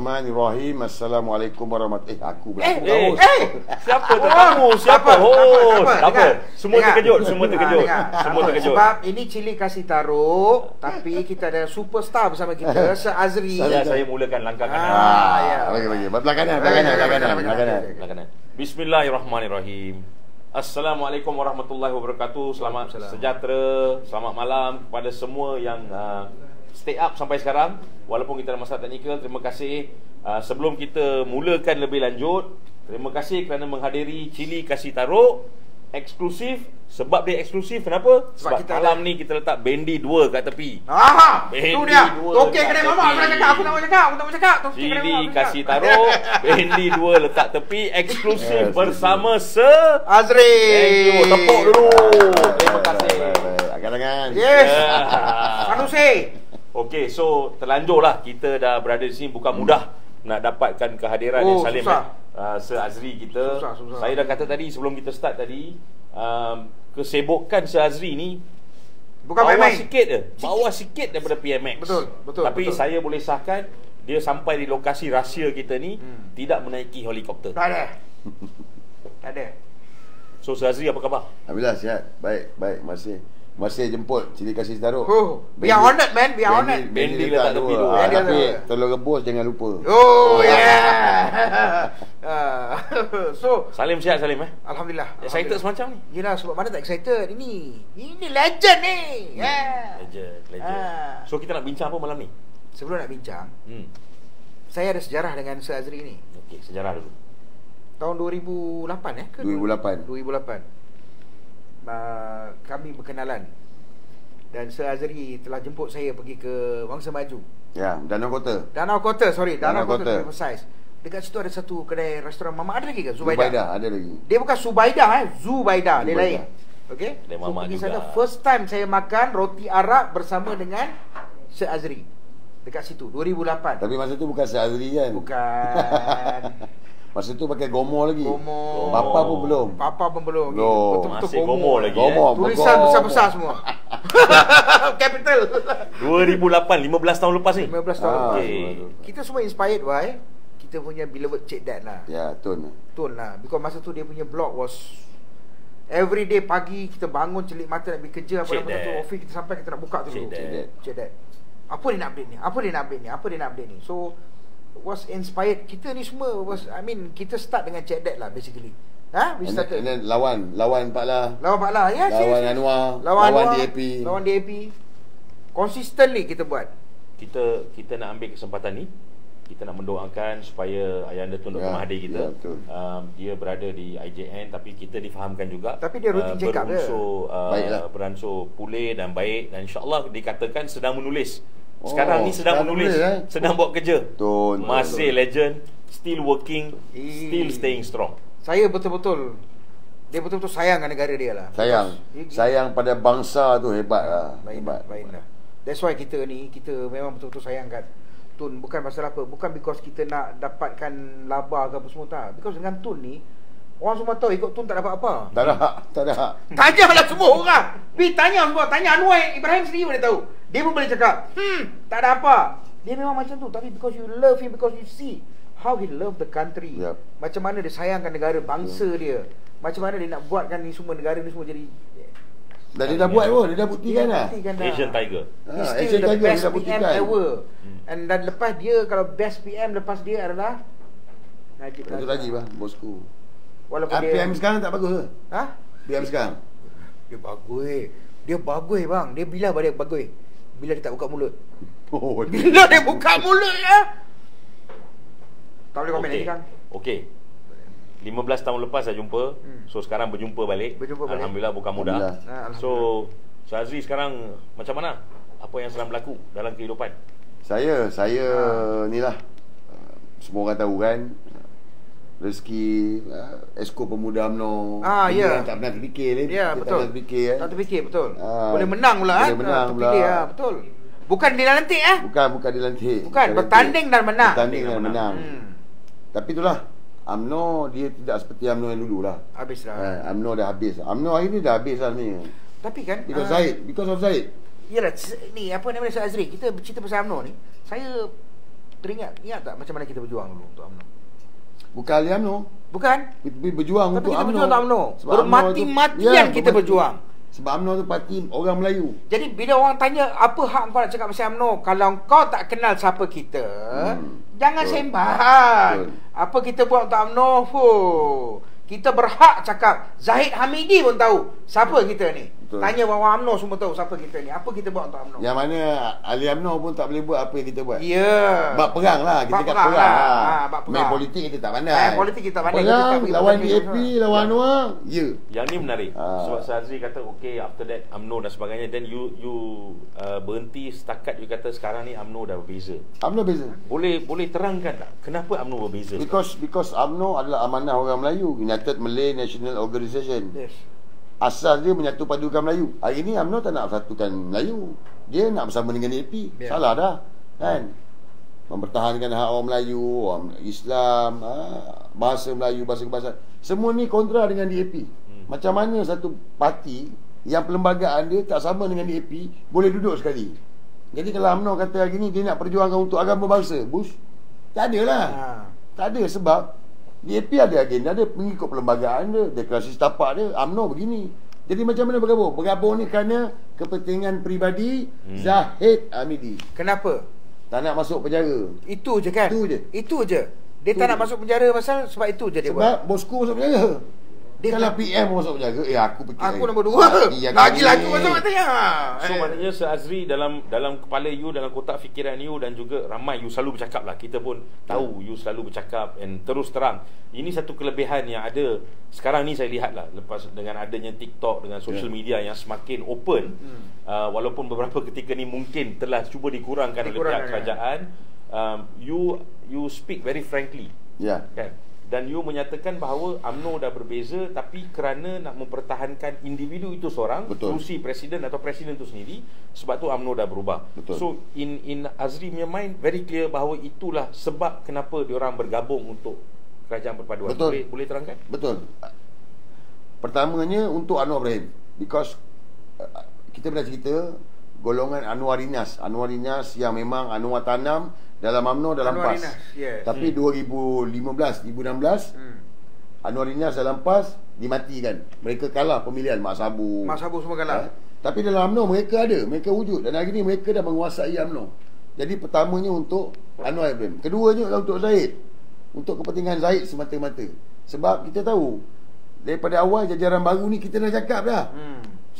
Bismillahirrahmanirrahim. Assalamualaikum warahmatullahi wabarakatuh. Siapa tu kamu? Siapa? Apa? Semua terkejut, semua terkejut. Semua terkejut. Sebab ini cili kasih taruh, tapi kita ada superstar bersama kita, Sir Azri. Saya mulakan langkah kanan. Bagi. Belakang kanan. Bismillahirrahmanirrahim. Assalamualaikum warahmatullahi wabarakatuh. Selamat sejahtera, selamat malam kepada semua yang stay up sampai sekarang. Walaupun kita ada masalah teknikal, terima kasih. Sebelum kita mulakan lebih lanjut, terima kasih kerana menghadiri Cili Kasih Taruh eksklusif. Sebab dia eksklusif, kenapa? Sebab kita malam ni kita letak bendi 2 kat tepi. Itu dia. Okey, kedai mamak. Aku tak mau cakap. Cili Kasih Taruh bendi 2 letak tepi eksklusif bersama Sir Azri. Thank you. Tepuk dulu. Terima kasih. Agak-agak. Yes. Manusia. Okey, so terlanjurlah kita dah berada di sini. Bukan mudah nak dapatkan kehadiran yang Salim Sir Azri kita. Susah. Saya dah kata tadi sebelum kita start tadi, kesibukan Sir Azri ni bukan bawah main-main. sikit je. Bawah sikit daripada PMX. Betul. Tapi saya boleh sahkan dia sampai di lokasi rahsia kita ni tidak menaiki helikopter. Tak ada. So Sir Azri, apa khabar? Alhamdulillah sihat. Baik. Masih jemput Cili Kasih Taruh. We are honored, man. We are honored. Bendi letak tepi tu. Tapi telur rebus jangan lupa. So Salim sihat, Salim Alhamdulillah. Excited semacam ni? Yelah, sebab mana tak excited? Ini legend ni. Legend. So kita nak bincang apa malam ni? Sebelum nak bincang, saya ada sejarah dengan Sir Azri ni. Okey, sejarah dulu. Tahun 2008 ke? 2008. Kami berkenalan. Dan Sir Azri telah jemput saya pergi ke Wangsa Maju. Ya, Danau Kota. Danau Kota. Kota. Precise. Dekat situ ada satu kedai restoran Mama. Ada lagi ke? Zubaida. Ada lagi. Dia bukan Zubaida, Zubaida. Dia lain. Okey. Kedai So Mama pergi juga. sana, first time saya makan roti Arab bersama dengan Sir Azri. Dekat situ 2008. Tapi masa tu bukan Sir Azri kan? Bukan. Masa tu pakai Gomo lagi. Gomo. Papa pun belum. Betul-betul Masih Gomo lagi. Gomo. Tulisan besar-besar semua. Capital. 2008, 15 tahun lepas ni. 15 tahun lepas. Okey. Kita semua inspired by kita punya beloved Cik Dad lah. Ya, Tun lah. Because masa tu dia punya blog was every day pagi kita bangun celik mata nak pergi kerja apa Cik nama Dad. tu office kita sampai kita nak buka tu dulu. Cik Dad. Apa dia nak update ni? So was inspired. Kita ni semua kita start dengan Cik Dad lah basically. We started. And then lawan Pak Lah. Ya, Lawan Anwar. Lawan DAP. Lawan DAP. Consistently kita buat. Kita nak ambil kesempatan ni. Kita nak mendoakan supaya Ayahanda Tun Dr. Mahathir kita, dia berada di IJN, tapi kita difahamkan juga tapi dia rutin check up dia. Beransur pulih dan baik, dan insyaAllah dikatakan sedang menulis. Sekarang ni sedang menulis, sedang buat kerja. Masih legend, still working, still staying strong. Dia betul-betul sayangkan negara dia lah. Sayang pada bangsa tu hebat lah. Baik lah. That's why kita memang betul-betul sayangkan Tun. Bukan pasal apa, bukan because kita nak dapatkan laba ke apa semua, tak. Because dengan Tun ni, orang semua tahu ikut Tun tak dapat apa. Tak ada. Tanyalah semua orang. Tanya semua. Tanya Anwar Ibrahim sendiri boleh tahu. Dia pun boleh cakap, tak ada apa. Dia memang macam tu. Tapi because you love him, because you see how he love the country. Macam mana dia sayangkan negara, bangsa dia. Macam mana dia nak buatkan ni semua, negara ni semua jadi. Dan dia dah buat pun, dia dah buktikan dah. Asian Tiger. He's still the best PM ever. And dan lepas dia, kalau best PM lepas dia adalah Najib Razak, bosku. Walaupun PM sekarang tak bagus ke? PM sekarang Dia bagus bang. Dia bila dia bagus? Bila dia tak buka mulut. Bila dia buka mulut ya. Tak boleh komen lagi kan. Okey. 15 tahun lepas saya jumpa. So sekarang berjumpa balik. Alhamdulillah, bukan mudah. So Azri sekarang macam mana? Apa yang sedang berlaku dalam kehidupan? Saya ni lah, semua orang tahu kan, rezeki Esko Pemuda UMNO. Tak pernah terfikir betul. Tak terfikir betul. Boleh menang pula. Boleh menang pula. Betul. Bukan dilantik Bukan dilantik. Bukan bertanding dan menang. Tapi itulah, UMNO dia tidak seperti UMNO yang dulu lah. Habis dah. UMNO dah habis. UMNO hari ni dah habis lah ni. Tapi kan Because of Zaid. Yalah, ni apa nama Sir Azri, kita bercerita pasal UMNO ni. Saya Ingat tak macam mana kita berjuang dulu untuk UMNO? Bukan ahli UMNO. Bukan. Kita berjuang tapi untuk kita UMNO. Berjuang untuk UMNO. Bermati-matian kita berjuang. Sebab UMNO tu parti orang Melayu. Jadi bila orang tanya apa hak kau nak cakap pasal UMNO, kalau kau tak kenal siapa kita, jangan sembang. Apa kita buat untuk UMNO? Kita berhak cakap. Zahid Hamidi pun tahu siapa kita ni. Betul. Tanya bahawa UMNO semua tahu siapa kita ni. Apa kita buat untuk UMNO? Yang mana ahli UMNO pun tak boleh buat apa yang kita buat. Ya. Yeah. Bab perang lah. Kita kat perang lah. Main politik kita tak pandai. Main politik kita tak pandai. Perang, lawan DAP, lawan Anwar. Ya. Yang ni menarik. Sebab Azri kata okay, after that UMNO dan sebagainya. Then you berhenti setakat you kata sekarang ni UMNO dah berbeza. UMNO beza. Boleh terangkan tak kenapa UMNO berbeza? Because UMNO adalah amanah orang Melayu. United Malay National Organisation. Yes. Asal dia menyatu padukan Melayu. Hari ni UMNO tak nak satukan Melayu. Dia nak bersama dengan DAP. Salah dah. Kan? Mempertahankan hak orang Melayu, orang Islam, bahasa Melayu, bahasa kebangsaan. Semua ni kontra dengan DAP. Macam mana satu parti yang perlembagaan dia tak sama dengan DAP boleh duduk sekali? Jadi kalau UMNO kata hari ni dia nak perjuangkan untuk agama bangsa, Bush, tak adalah. Tak ada sebab DAP ada agenda dia mengikut perlembagaan dia, deklarasi setapak dia. UMNO begini. Jadi macam mana bergabung? Bergabung ni kerana kepentingan peribadi Zahid Hamidi. Kenapa? Tak nak masuk penjara. Itu je kan? Itu je. Dia tak nak masuk penjara pasal sebab itu je dia buat. Sebab bosku masuk penjara. Dia kalau PM masuk penjara, aku fikir aku nombor 2. Lagi-lagi masuk katanya. So maknanya Azri dalam kepala you, dalam kotak fikiran you dan juga ramai you selalu bercakap lah. Kita pun tahu you selalu bercakap and terus terang. Ini satu kelebihan yang ada sekarang ni saya lihat lah lepas dengan adanya TikTok, dengan social media yang semakin open. Walaupun beberapa ketika ni mungkin telah cuba dikurangkan oleh pihak kerajaan. You speak very frankly. Kan? Dan you menyatakan bahawa UMNO dah berbeza, tapi kerana nak mempertahankan individu itu seorang, kerusi presiden atau presiden itu sendiri, sebab tu UMNO dah berubah. So in Azri punya mind very clear bahawa itulah sebab kenapa diorang bergabung untuk kerajaan perpaduan. Boleh terangkan? Betul. Pertamanya untuk Anwar Ibrahim, because kita pernah cerita golongan Anwarinas yang memang Anwar tanam dalam UMNO dalam PAS. Tapi 2015, 2016 Anwarinas dalam PAS dimatikan. Mereka kalah pemilihan. Mak Sabu semua kalah. Tapi dalam UMNO mereka ada, mereka wujud. Dan hari ni mereka dah menguasai UMNO. Jadi pertamanya untuk Anwar Ibrahim. Keduanya adalah untuk Zahid. Untuk kepentingan Zahid semata-mata. Sebab kita tahu daripada awal jajaran baru ni kita dah cakap dah.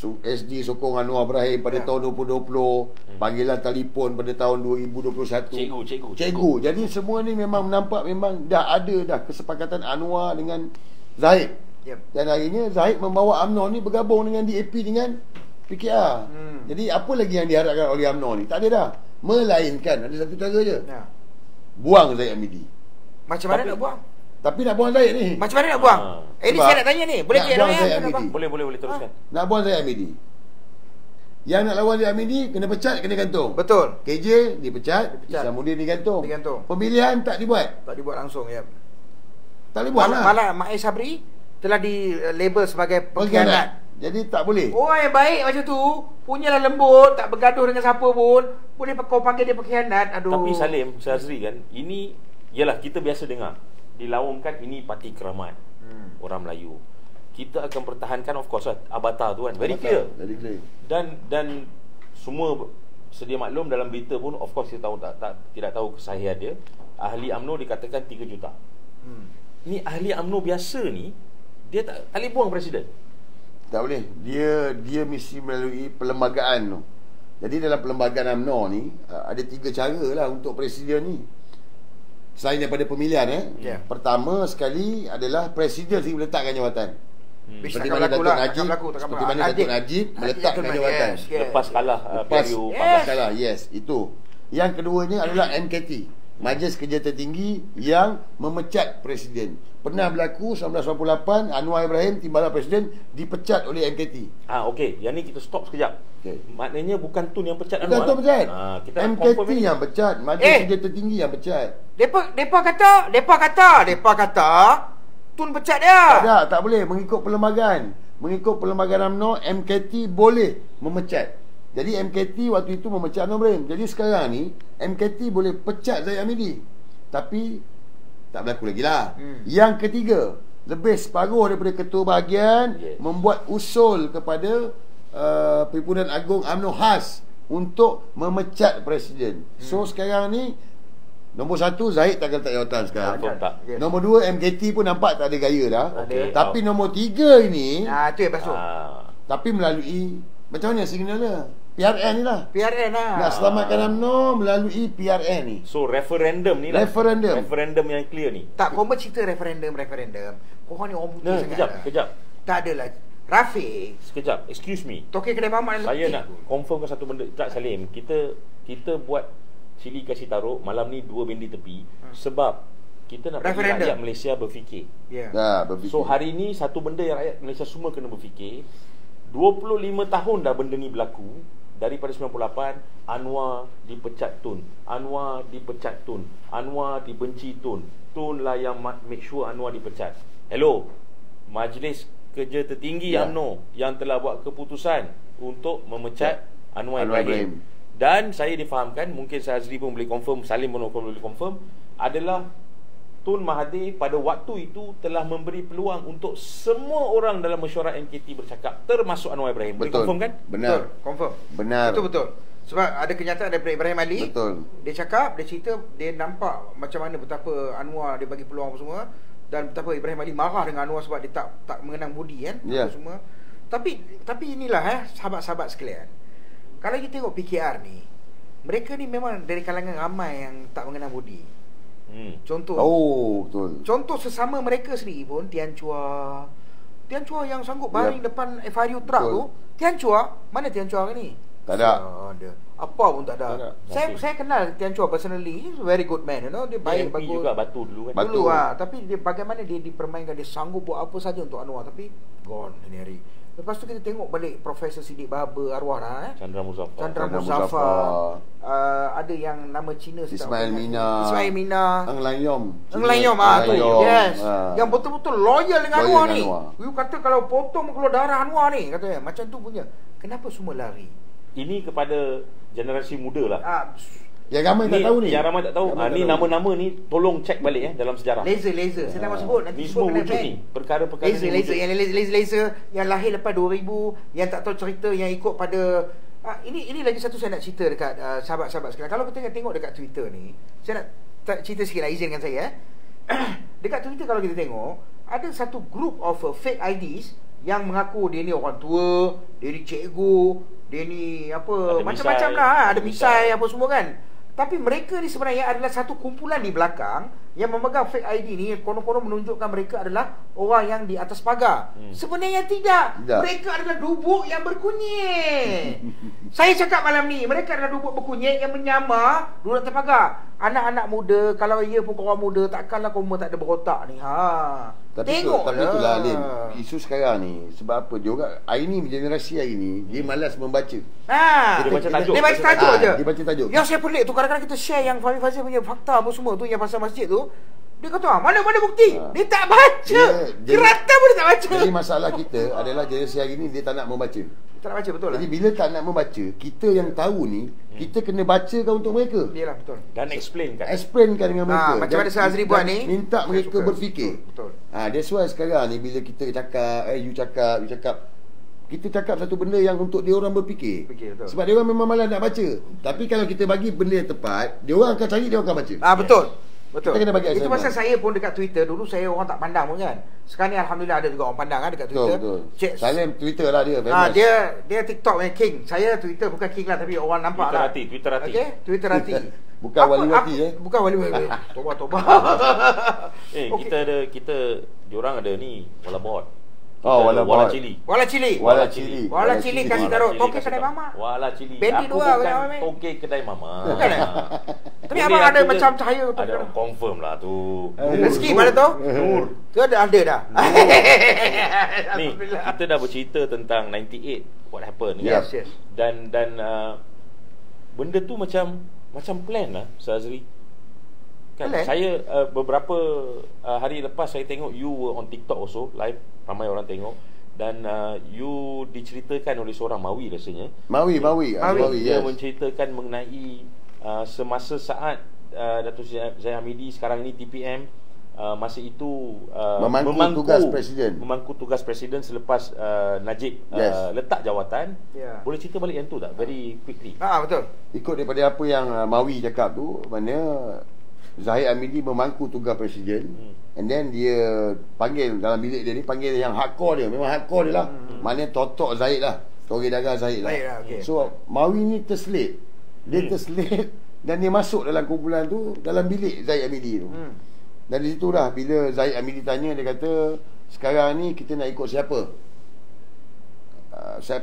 SD sokong Anwar Ibrahim pada tahun 2020, panggilan telefon pada tahun 2021. Cikgu. Jadi semua ni memang nampak memang dah ada dah kesepakatan Anwar dengan Zahid. Dan akhirnya Zahid membawa UMNO ni bergabung dengan DAP dengan PKR. Jadi apa lagi yang diharapkan oleh UMNO ni? Tak ada dah. Melainkan ada satu cara je. Buang Zahid Hamidi. Macam mana nak buang? Tapi nak buang Zahid ni. Macam mana nak buang? Ini saya nak tanya ni. Boleh nak buang Zahid Hamidi. Boleh teruskan. Nak buang Zahid Hamidi. Yang nak lawan Zahid Hamidi kena pecat, kena gantung. Betul. KJ dipecat. Kemudian digantung. Pemilihan tak dibuat. Tak dibuat langsung, ya. Tak boleh buat lah. Malah Mak Sabri telah di-label sebagai pengkhianat. Jadi tak boleh. Orang yang baik macam tu, punyalah lembut, tak bergaduh dengan siapa pun, boleh kau panggil dia pengkhianat. Aduh. Tapi Salim, Azri kan, ini ialah kita biasa dengar dilaungkan ini parti keramat orang Melayu. Kita akan pertahankan of course Avatar tu kan, very clear. Dan semua sedia maklum dalam berita pun of course kita tahu tidak tahu kesahihan dia. Ahli UMNO dikatakan 3 juta. Ni ahli UMNO biasa ni dia tak boleh buang presiden. Tak boleh. Dia mesti melalui perlembagaan tu. Jadi dalam perlembagaan UMNO ni ada 3 cara lah untuk presiden ni. Selain daripada pemilihan pertama sekali adalah presiden sendiri meletakkan jawatan. Seperti mana Datuk Najib, seperti mana Datuk Najib meletakkan jawatan. Lepas kalah PRU. Yes, itu. Yang keduanya adalah MKT, Majlis Kerja Tertinggi yang memecat presiden. Pernah berlaku 1998 Anwar Ibrahim Timbalan Presiden dipecat oleh MKT. Okey, yang ni kita stop sekejap. Maknanya bukan Tun yang pecat Anwar. Bukan Tun pecat. MKT yang pecat, Majlis Kerja Tertinggi yang pecat. Depa kata Tun pecat dia. Tak boleh mengikut perlembagaan. Mengikut perlembagaan UMNO, MKT boleh memecat. Jadi MKT waktu itu memecat Anwar Ibrahim. Jadi sekarang ni MKT boleh pecat Zahid Hamidi, tapi tak berlaku lagi lah. Yang ketiga, lebih separuh daripada ketua bahagian membuat usul kepada Perhimpunan Agung UMNO khas untuk memecat Presiden. So sekarang ni nombor 1 Zahid tak letak jawatan sekarang. Nombor 2 MKT pun nampak tak ada gaya dah. Tapi nombor 3 ini tu yang basuh. Tapi melalui macam mana signalnya? PRN ni lah. PRN lah. Nak selamatkan UMNO melalui PRN ni. So referendum ni lah. Referendum yang clear ni. Tak, kau cerita referendum. Korang ni orang putih sangat. Kejap. Tak adalah. Rafiq. Sekejap, excuse me. Tokek kedai mamak yang saya nak confirmkan satu benda. Tak, Salim, kita buat cili kasih taruh malam ni 2 bendi tepi sebab kita nak bagi rakyat Malaysia berfikir. Berfikir. So hari ni satu benda yang rakyat Malaysia semua kena berfikir. 25 tahun dah benda ni berlaku. Daripada 98, Anwar dipecat Tun, Anwar dipecat Tun, Anwar dibenci Tun, Tun lah yang make sure Anwar dipecat. Hello, Majlis Kerja Tertinggi UMNO yang telah buat keputusan untuk memecat Anwar Ibrahim. Dan saya difahamkan, mungkin Azri pun boleh confirm, Salim pun boleh confirm, adalah Tun Mahathir pada waktu itu telah memberi peluang untuk semua orang dalam mesyuarat MKT bercakap, termasuk Anwar Ibrahim. Boleh confirm kan? Benar. Betul, confirm. Benar. Itu betul. Sebab ada kenyataan daripada Ibrahim Ali. Betul. Dia cakap, dia cerita, dia nampak macam mana betapa Anwar dia bagi peluang apa semua, dan betapa Ibrahim Ali marah dengan Anwar sebab dia tak mengenang budi kan, apa semua. Tapi inilah sahabat-sahabat sekalian. Kalau kita tengok PKR ni, mereka ni memang dari kalangan ramai yang tak mengenang budi. Contoh. Betul. Contoh sesama mereka sendiri pun, Tian Chua yang sanggup baring depan FRU truck tu. Tian Chua, mana Tian Chua ni? Tak ada. Apa pun tak ada. Saya kenal Tian Chua personally. He's a very good man, you know. Dia baik, bagus. juga Batu dulu kan. Dulu tapi dia bagaimana dia dipermainkan, dia sanggup buat apa saja untuk Anwar, tapi gone ini hari. Lepas tu kita tengok balik Profesor Siddiq Bahaber arwah dah Chandra Muzaffar. Ada yang nama Cina Ismail Mina. Eng Lan Yom tu. Yes. Yang betul-betul loyal dengan Anwar ni. You kata kalau potong keluar darah Anwar ni, katanya macam tu punya. Kenapa semua lari? Ini kepada generasi muda lah. Yang ramai tak tahu ni. Yang ramai tak tahu. Ni nama-nama ni tolong cek balik dalam sejarah. Laser. Saya tak mahu sebut. Nanti ni semua wujud ni. Perkara-perkara laser yang lahir lepas 2000, yang tak tahu cerita, yang ikut pada ini lagi satu saya nak cerita dekat sahabat-sahabat sekalian. Kalau kita tengok dekat Twitter ni, saya nak cerita sikit lah, izinkan saya. Dekat Twitter kalau kita tengok, ada satu group of fake IDs yang mengaku dia ni orang tua, dia ni cikgu, dia ni apa, macam-macam lah, ada misai apa semua kan. Tapi mereka ni sebenarnya adalah satu kumpulan di belakang yang memegang fake ID ni, konon-konon menunjukkan mereka adalah orang yang di atas pagar. Sebenarnya tidak. Mereka adalah dubuk yang berkunyit. Saya cakap malam ni, mereka adalah dubuk berkunyit yang menyamar duduk atas pagar. Anak-anak muda, kalau ia pun korang muda, takkanlah korang tak ada berotak ni. Tapi itulah Alim, isu sekarang ni. Sebab apa? Dia orang hari ni, generasi hari ni, dia malas membaca. Dia baca tajuk. Dia baca tajuk je. Dia baca tajuk. Yang saya pelik tu, kadang-kadang kita share yang Fahmi Fazil punya fakta apa semua tu, yang pasal masjid tu, dia kata, mana bukti? Dia tak baca. Kerata pun dia tak baca. Jadi masalah kita adalah generasi hari ni, dia tak nak membaca. Tak nak baca, betul lah. Jadi bila tak nak membaca, kita yang tahu ni, kita kena bacakan untuk mereka. Yalah, betul. Dan explainkan dengan mereka. Macam mana Azri buat ni, minta mereka berfikir. Betul. That's why sekarang ni bila kita cakap, you cakap, kita cakap satu benda yang untuk dia orang berfikir. Sebab dia orang memang malas nak baca. Tapi kalau kita bagi benda yang tepat, dia orang akan cari, dia orang akan baca. Betul. Betul. Kita kena bagi itu pasal saya pun dekat Twitter, dulu saya orang tak pandang pun kan. Sekarang ni alhamdulillah ada juga orang pandang dekat Twitter. Betul. Salim Twitter lah dia. Dia TikTok punya king. Saya Twitter bukan king lah, tapi orang nampak lah. Twitter hati. Okay? Twitter hati. Bukan wali-wati Bukan wali-wati. Toba. Kita diorang ada ni wala bot. Wala cili. Wala cili kasih taruh tokek kedai mama. Wala cili. Bendi dua kedai tokek kedai mama. Bukan tapi abang ada macam cahaya tu. Ada confirm lah tu. Rezeki mana tu? Nur. Tu ada dah. Ni kita dah bercerita tentang 98 what happened kan. Yes. Dan benda tu macam plan lah Azri. Kan saya beberapa hari lepas saya tengok you were on TikTok also live, ramai orang tengok. dan you diceritakan oleh seorang Mawi rasanya. Mawi. Dia Yes. menceritakan mengenai semasa saat Datuk Zahid Hamidi, sekarang ini TPM, masa itu Memangku tugas presiden selepas Najib letak jawatan. Boleh cerita balik yang tu tak? Very quickly. Betul. Ikut daripada apa yang Mawi cakap tu, mana Zahid Hamidi memangku tugas presiden, and then dia panggil dalam bilik dia ni, panggil yang hardcore dia, memang hardcore dia lah. Maknanya totok Zahid lah, tori dagang Zahid lah. Okay. So Mawi ni terselit. Dia terselit dan dia masuk dalam kumpulan tu, dalam bilik Zahid Hamidi tu. Dan di situ dah, bila Zahid Hamidi tanya, dia kata, sekarang ni kita nak ikut siapa?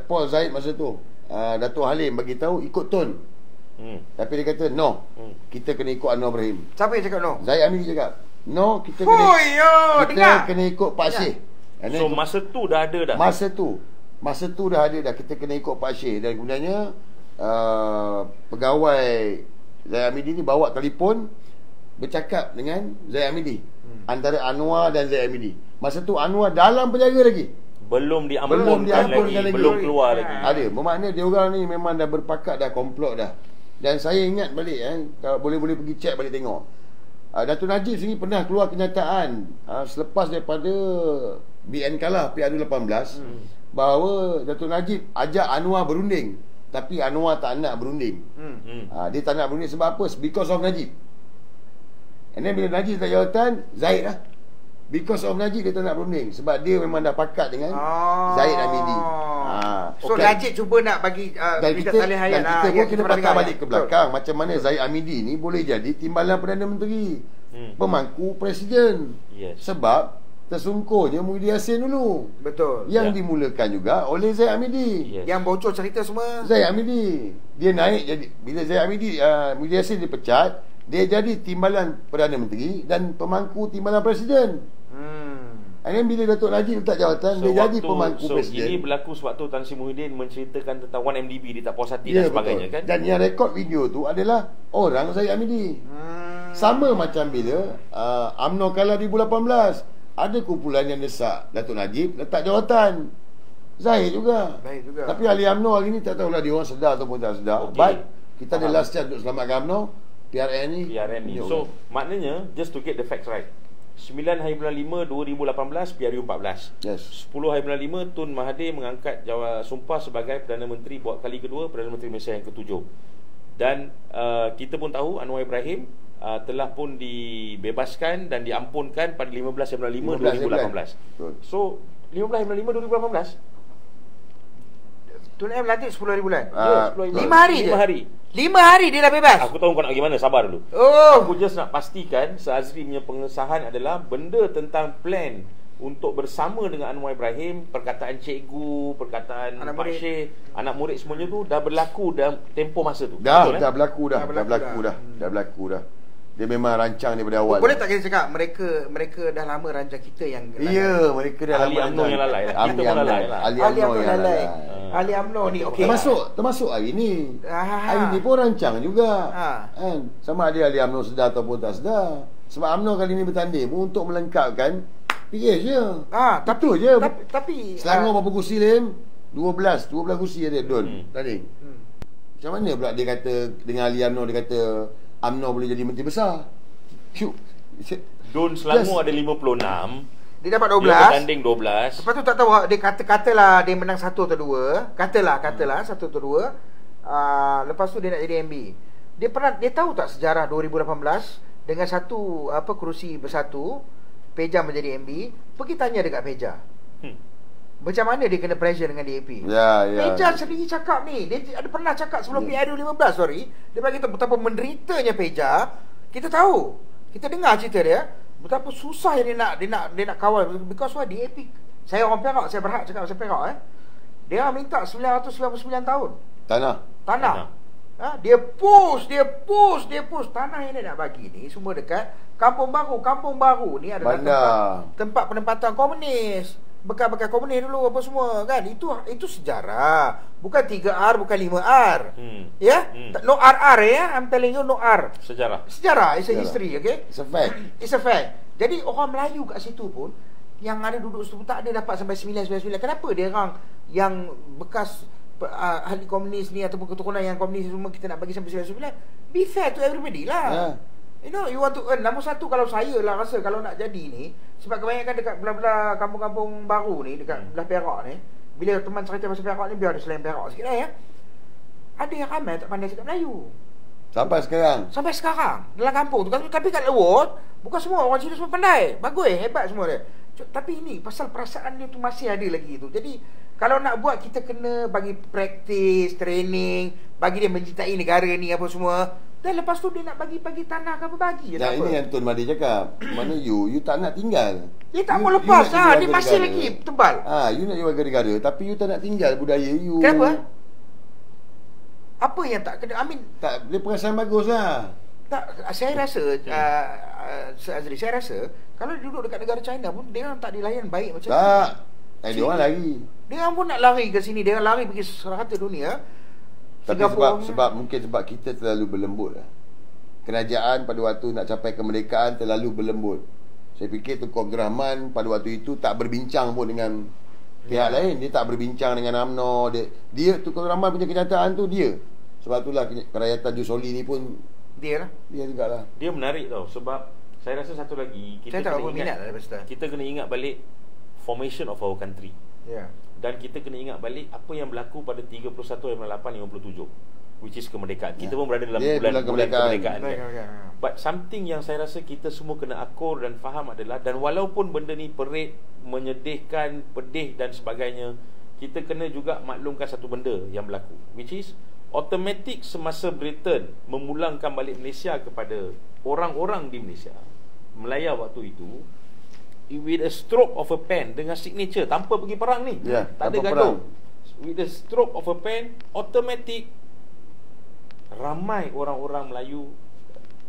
Paul Zahid masa tu, Datuk Halim bagi tahu ikut Tun. Tapi dia kata no, kita kena ikut Anwar Ibrahim. Siapa yang cakap no? Zahid Hamidi cakap no, kita kena ikut Pak Syekh. So masa tu dah ada dah. Masa tu dah ada dah, kita kena ikut Pak Syekh. Dan kemudiannya pegawai Zahid Hamidi ni bawa telefon bercakap dengan Zahid Hamidi, antara Anwar dan Zahid Hamidi. Masa tu Anwar dalam penjara lagi, belum diampunkan lagi. Belum keluar lagi. Ada, bermakna dia orang ni memang dah berpakat, dah komplot dah. Dan saya ingat balik, kalau boleh pergi cek balik tengok, Datuk Najib sendiri pernah keluar kenyataan selepas daripada BN kalah PRU 18, bahawa Datuk Najib ajak Anwar berunding, tapi Anwar tak nak berunding. Dia tak nak berunding sebab apa? Because of Najib. And then bila Najib tak jawatan, Zahid lah. Because of Najib dia tak nak berunding, sebab dia memang dah pakat dengan Zahid Hamidi. So Najib cuba nak bagi tali hayat. Dan kita pun kena patah balik ke belakang. Macam mana Zahid Hamidi ni boleh jadi timbalan Perdana Menteri, pemangku presiden. Sebab tersungkurnya Muhyiddin Yassin dulu. Betul. Yang dimulakan juga oleh Zahid Hamidi. Yang bocor cerita semua Zahid Hamidi. Dia naik jadi, bila Zahid Hamidi, Muhyiddin Yassin dipecat, dia jadi timbalan Perdana Menteri dan pemangku timbalan presiden. And then bila Datuk Najib letak jawatan, dia jadi pemangku presiden. Ini berlaku sebab tu Tan Sri Muhyiddin menceritakan tentang 1MDB, dia tak puas hati dan sebagainya, betul. Kan. Dan yang rekod video tu adalah orang Zahid Hamidi. Sama macam bila UMNO kalah 2018, ada kumpulan yang desak Datuk Najib letak jawatan, Zahid juga. Tapi ahli UMNO hari ni tak tahulah dia orang sedar ataupun tak sedar. But kita ada last chance untuk selamatkan UMNO, PRN ni. So maknanya, just to get the facts right, 9 hari bulan 5 2018 PRU 14. 10 hari bulan 5 Tun Mahathir mengangkat sumpah sebagai Perdana Menteri buat kali kedua, Perdana Menteri Malaysia yang ke-7. Dan kita pun tahu Anwar Ibrahim telah pun dibebaskan dan diampunkan pada 15 hari bulan 5 2018. So 15 hari bulan 5 2018 Tun M lantik 10 hari bulan. 5 hari. 5 hari dia dah bebas. Aku tahu kau nak bagaimana, sabar dulu. Aku just nak pastikan Azri punya pengesahan adalah benda tentang plan untuk bersama dengan Anwar Ibrahim, perkataan cikgu, perkataan Pak Syekh, anak murid semuanya tu dah berlaku dalam tempoh masa tu. Dah berlaku dah. Dia memang rancang daripada awal. Boleh tak kita cakap mereka dah lama rancang, kita yang lalai? Ya, mereka dah ahli lama UMNO yang lalai. Kita pun lalai lah. Ahli UMNO yang lalai. Ahli UMNO ni okey. Termasuk hari ni. Hari ni pun rancang juga. Kan? Sama ada ahli UMNO sedar ataupun tak sedar. Sebab UMNO kali ni bertanding pun untuk melengkapkan PH je. Itu je. Tapi Selangor berapa kursi Lim? 12 kursi ada Don tanding. Macam mana pula dia kata dengan ahli UMNO, dia kata UMNO boleh jadi menteri besar. Don Selangor ada 56. Dia dapat 12. Dia bertanding 12. Lepas tu tak tahu dia katalah dia menang 1 atau 2. Katalah 1 atau 2. Lepas tu dia nak jadi MB. Dia tahu tak sejarah 2018 dengan satu kerusi bersatu, Peja menjadi MB. Pergi tanya dekat Peja. Macam mana dia kena pressure dengan DAP. Peja sendiri cakap ni. Dia ada pernah cakap sebelum PRU 15 dia bagi tahu betapa menderitanya Peja. Kita tahu, kita dengar cerita dia, betapa susah dia nak kawal. Because why DAP, saya orang Perak, saya berhak cakap saya Perak dia minta 999 tahun tanah. Dia push tanah yang dia nak bagi ni semua dekat Kampung Baru ni adalah tempat penempatan komunis, bekas-bekas komunis dulu apa semua kan. Itu sejarah, bukan 3R, bukan 5R. No RR I'm telling you, no R. Sejarah, it's a history, okay? It's a fact. Jadi orang Melayu kat situ pun Yang ada duduk situ tak ada dapat sampai 999. Kenapa dia orang yang bekas ahli komunis ni ataupun keturunan yang komunis semua kita nak bagi sampai 999? Be fair to everybody lah. You know, you want to earn. Nombor satu, kalau saya lah rasa kalau nak jadi ni, sebab kebanyakan dekat belah-belah kampung-kampung baru ni, dekat belah Perak ni, bila teman cerita pasal Perak ni, biar ada selain Perak sikit lah ya, ada yang ramai tak pandai cakap Melayu. Sampai sekarang dalam kampung tu. Tapi kat luar bukan semua orang Cina semua pandai. Bagus, hebat semua dia. Tapi ini pasal perasaan dia tu masih ada lagi tu. Jadi kalau nak buat, kita kena bagi praktis, training, bagi dia mencintai negara ni apa semua. Dan lepas tu dia nak bagi tanah ke apa, bagi je. Nah, ini yang Tun Madi cakap. Mana you tak nak tinggal. Dia tak mau lepas lah. Dia masih lagi tebal. You nak jadi warga negara, tapi you tak nak tinggal budaya you. Kenapa? Apa yang tak kena? Tak boleh perasaan bagus lah. Tak, saya rasa Azri, saya rasa kalau duduk dekat negara China pun dia orang tak dilayan baik macam ni. Tak. Dia orang lari. Dia orang pun nak lari ke sini, dia orang lari pergi serata dunia. Tapi sebab kita terlalu berlembut lah. Kerajaan pada waktu nak capai kemerdekaan terlalu berlembut. Saya fikir Tunku Abdul Rahman pada waktu itu tak berbincang pun dengan pihak lain. Dia tak berbincang dengan UMNO. Dia Tunku Abdul Rahman punya kenyataan tu dia. Sebab itulah kerakyatan Jusoli ni pun dia jugalah. Dia menarik tau. Sebab saya rasa satu lagi, kita kena ingat balik formation of our country. Dan kita kena ingat balik apa yang berlaku pada 31 Januari 1957, which is kemerdekaan. Kita pun berada dalam bulan kemerdekaan. But something yang saya rasa kita semua kena akur dan faham adalah, dan walaupun benda ni perit, menyedihkan, pedih dan sebagainya, kita kena juga maklumkan satu benda yang berlaku, which is automatik semasa Britain memulangkan balik Malaysia kepada orang-orang di Malaysia, Melaya waktu itu, with a stroke of a pen, dengan signature, tanpa pergi perang ni, tak ada gaduh, with a stroke of a pen, automatik ramai orang-orang Melayu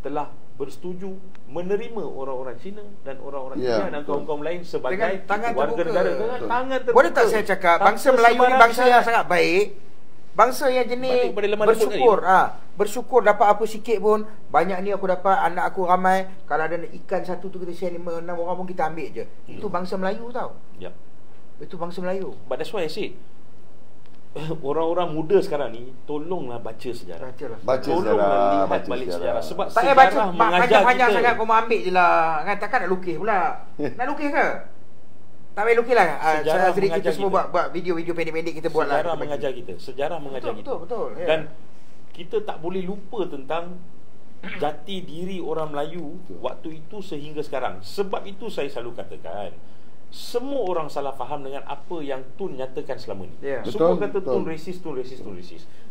telah bersetuju menerima orang-orang Cina dan orang-orang India dan kaum-kaum lain sebagai warga negara. Tangan terbuka. Boleh tak saya cakap, bangsa Melayu ni bangsa yang sangat baik, bangsa yang jenis bersyukur. Bersyukur dapat apa sikit pun. Banyak ni aku dapat, anak aku ramai. Kalau ada ikan satu tu kita share 5-6 orang pun kita ambil je. Itu bangsa Melayu tau. Itu bangsa Melayu. But that's why I said, orang-orang muda sekarang ni, tolonglah baca sejarah. Tolonglah lihat balik sejarah. Sebab tak sejarah baca mengajar panjang kita. Sangat kau ambil je lah kan. Takkan nak lukis pula. Nak lukis ke? Tak payah lukis lah. Kita semua buat video-video pendek-pendek kita buat lah. Sejarah mengajar kita. Sejarah mengajar kita. Betul. Dan kita tak boleh lupa tentang jati diri orang Melayu waktu itu sehingga sekarang. Sebab itu saya selalu katakan, semua orang salah faham dengan apa yang Tun nyatakan selama ni. Semua kata Tun racist.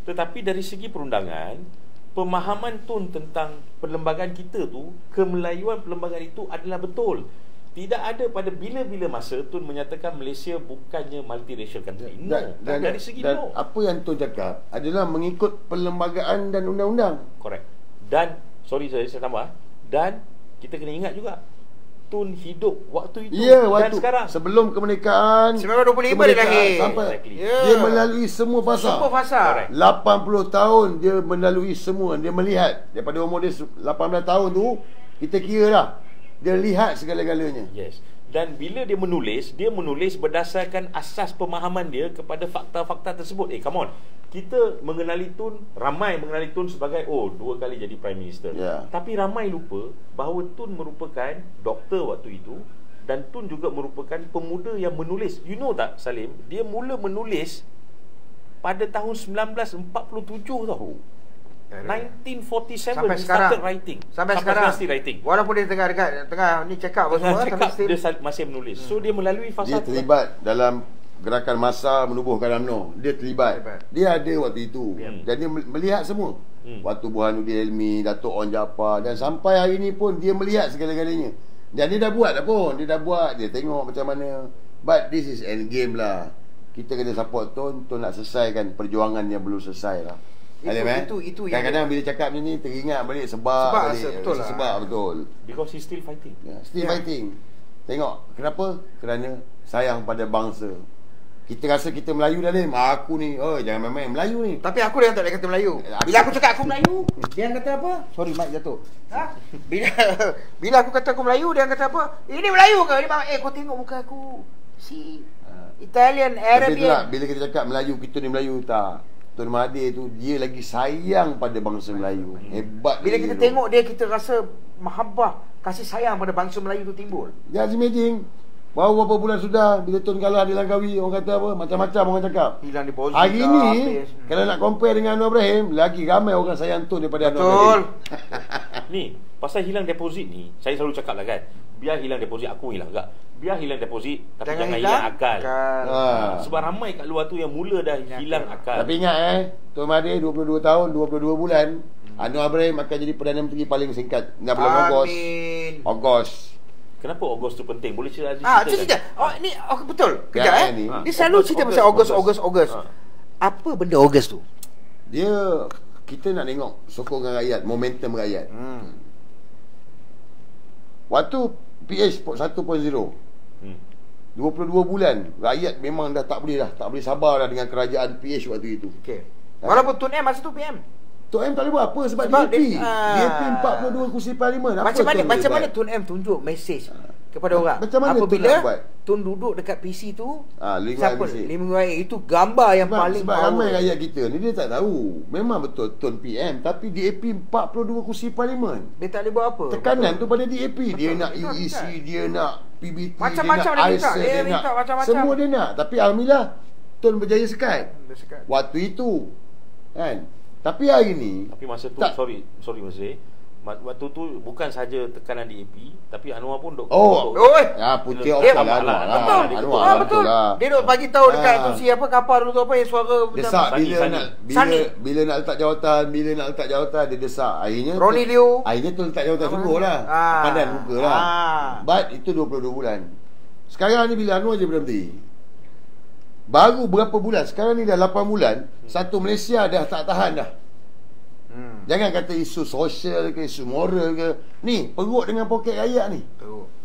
Tetapi dari segi perundangan, pemahaman Tun tentang perlembagaan kita tu, kemelayuan perlembagaan itu adalah betul. Tidak ada pada bila-bila masa Tun menyatakan Malaysia bukannya multiracial country. Dan dari segi apa yang Tun cakap adalah mengikut perlembagaan dan undang-undang. Correct. Dan saya tambah, dan kita kena ingat juga, Tun hidup waktu itu dan sekarang. Sebelum kemerdekaan 1925 dia lahir. Dia melalui semua fasa. 80 tahun dia melalui semua. Dia melihat daripada umur dia 18 tahun tu, kita kira dah dia lihat segala-galanya. Yes. Dan bila dia menulis berdasarkan asas pemahaman dia kepada fakta-fakta tersebut. Come on. Kita ramai mengenali Tun sebagai 2 kali jadi Prime Minister. Tapi ramai lupa bahawa Tun merupakan doktor waktu itu, dan Tun juga merupakan pemuda yang menulis. You know tak Salim, dia mula menulis pada tahun 1947 tau. 1947 sampai he sekarang started writing. Sampai sekarang still writing. Walaupun dia tengah ni check up semua, tapi dia masih menulis. So dia melalui fasa. Dia terlibat dalam gerakan massa menubuhkan UMNO. Dia terlibat. Dia ada waktu itu. Dan dia melihat semua. Waktu Burhanuddin Ilmi, Datuk On Jaafar, dan sampai hari ni pun dia melihat segala-galanya. Dan dia dah buat dia tengok macam mana. But this is end game lah. Kita kena support Tun nak selesaikan perjuangan yang belum selesai lah. Itu kadang-kadang bila cakap macam ni teringat balik sebab betul. Because he's still fighting. Fighting. Tengok kenapa? Kerana sayang pada bangsa. Kita rasa kita Melayu dah Lim. Aku ni, jangan main-main Melayu ni. Tapi aku yang tak boleh kata Melayu. Bila aku cakap aku Melayu, dia yang kata apa? Sorry, mic jatuh. Bila aku kata aku Melayu, dia yang kata apa? Ini Melayu ke? Ini kau tengok muka aku. Si Italian, Arabian. Bila kita cakap Melayu, kita ni Melayu tak. Tun Mahathir tu dia lagi sayang pada bangsa Melayu. Hebat. Bila kita tengok dia, kita rasa mahabbah, kasih sayang pada bangsa Melayu tu timbul. Just imagine, baru berapa bulan sudah bila Tun kalah di Langkawi, orang kata apa? Macam-macam orang cakap. Hilang deposit. Hari ni kalau nak compare dengan Anwar Ibrahim, lagi ramai orang sayang Tun daripada Anwar Ibrahim. Ni, pasal hilang deposit ni, saya selalu cakap lah kan, biar hilang deposit, aku hilang juga. Biar hilang deposit, tapi jangan hilang akal. Sebab ramai kat luar tu yang mula dah hilang akal. Tapi ingat Tun Mahathir 22 tahun, 22 bulan, Anwar Ibrahim akan jadi Perdana Menteri paling singkat. Dah bulan Ogos. Kenapa Ogos tu penting? Boleh cerita cerita. Ni betul. Kejap Dia selalu cerita pasal Ogos. Apa benda Ogos tu? Dia, kita nak tengok sokongan rakyat, momentum rakyat. Waktu PH 1.0 22 bulan rakyat memang dah tak boleh sabar dah dengan kerajaan PH waktu itu. Walaupun Tun M masa tu PM. Tun M tak boleh buat apa sebab DAP 42 kursi parlimen. Macam mana Tun M tunjuk mesej kepada orang? Macam mana apabila Tun duduk dekat PC tu, siapa? itu gambar yang paling sebab ramai rakyat kita ni dia tak tahu. Memang betul Tun PM, tapi DAP 42 kursi parlimen. Dia tak boleh buat apa. Tekanan tu pada DAP. Dia nak UEC, dia nak PBT, macam-macam dia nak ISA, dia nak macam-macam. Semua dia nak. Tapi alhamdulillah Tun berjaya sekat waktu itu kan. Tapi hari ni, tapi masa tu sorry Masri, waktu tu bukan saja tekanan DAP, tapi Anwar pun duk putih okey lah. Betul. Dia duk bagi tahu dekat tu kapal dulu tu apa yang suara desak bila nak letak jawatan, dia desak. Akhirnya Ronnie Liu tu letak jawatan sungguhlah. Padan muka lah. But itu 22 bulan. Sekarang ni bila Anwar je berhenti, baru berapa bulan, sekarang ni dah 8 bulan, satu Malaysia dah tak tahan dah. Jangan kata isu sosial ke, isu moral ke. Ni, perut dengan poket rakyat ni.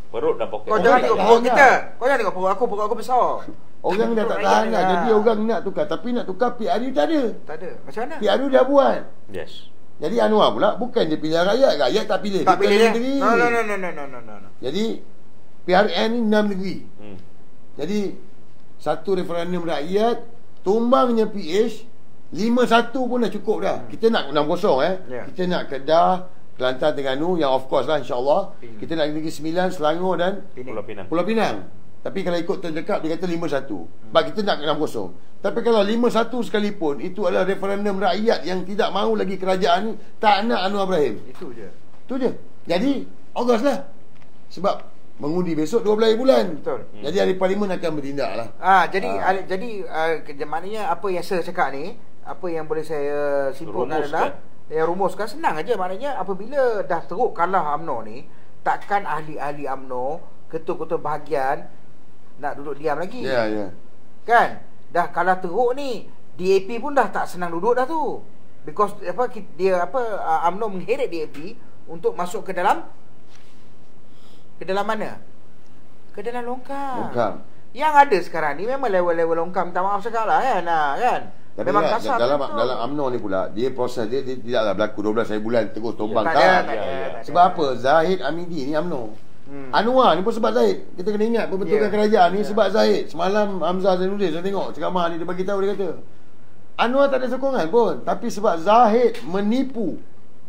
Perut dan poket. Kau jangan tengok perut kita. Kau jangan tengok perut aku besar. Orang dah tak tahan dah. Jadi orang nak tukar. Tapi nak tukar PRU tak ada. Macam mana? PRU dah buat. Yes. Jadi Anwar pula bukan dia pilih rakyat. Rakyat tak pilih. Tak pilih negeri. No. Jadi PRN ni 6 negeri. Jadi satu referendum rakyat, tumbangnya PH 5-1 pun dah cukup dah. Kita nak 6-0 Kita nak Kedah, Kelantan, Terengganu, yang of course lah insya-Allah. Kita nak Negeri Sembilan, Selangor dan Pulau Pinang. Tapi kalau ikut Tun cakap, dia kata 5-1. Sebab kita nak 6-0. Tapi kalau 5-1 sekalipun, itu adalah referendum rakyat yang tidak mahu lagi kerajaan ni, tak nak Anwar Ibrahim. Itu je. Jadi Ogos lah. Sebab mengundi besok 12 bulan. Betul. Jadi ahli parlimen akan bertindak lah. Jadi maknanya apa yang saya cakap ni, apa yang boleh saya simpulkan adalah rumuskan senang aja. Maknanya apabila dah teruk kalah UMNO ni, takkan ahli-ahli UMNO, ketua-ketua bahagian nak duduk diam lagi. Kan? Dah kalah teruk ni, DAP pun dah tak senang duduk dah tu. Because UMNO mengheret DAP untuk masuk ke dalam mana? Ke dalam longkang. Yang ada sekarang ni memang level-level longkang. Minta maaf cakap lah kan. Tapi memang kasar. Dalam UMNO ni pula, dia proses dia tidaklah berlaku 12 bulan terus tumbang. Sebab apa? Zahid Hamidi ni UMNO. Anwar ni pun sebab Zahid. Kita kena ingat pembetulkan kerajaan ni sebab Zahid. Semalam Hamzah Zainuddin saya tengok ceramah ni, dia bagi tahu, dia kata Anwar tak ada sokongan pun, tapi sebab Zahid menipu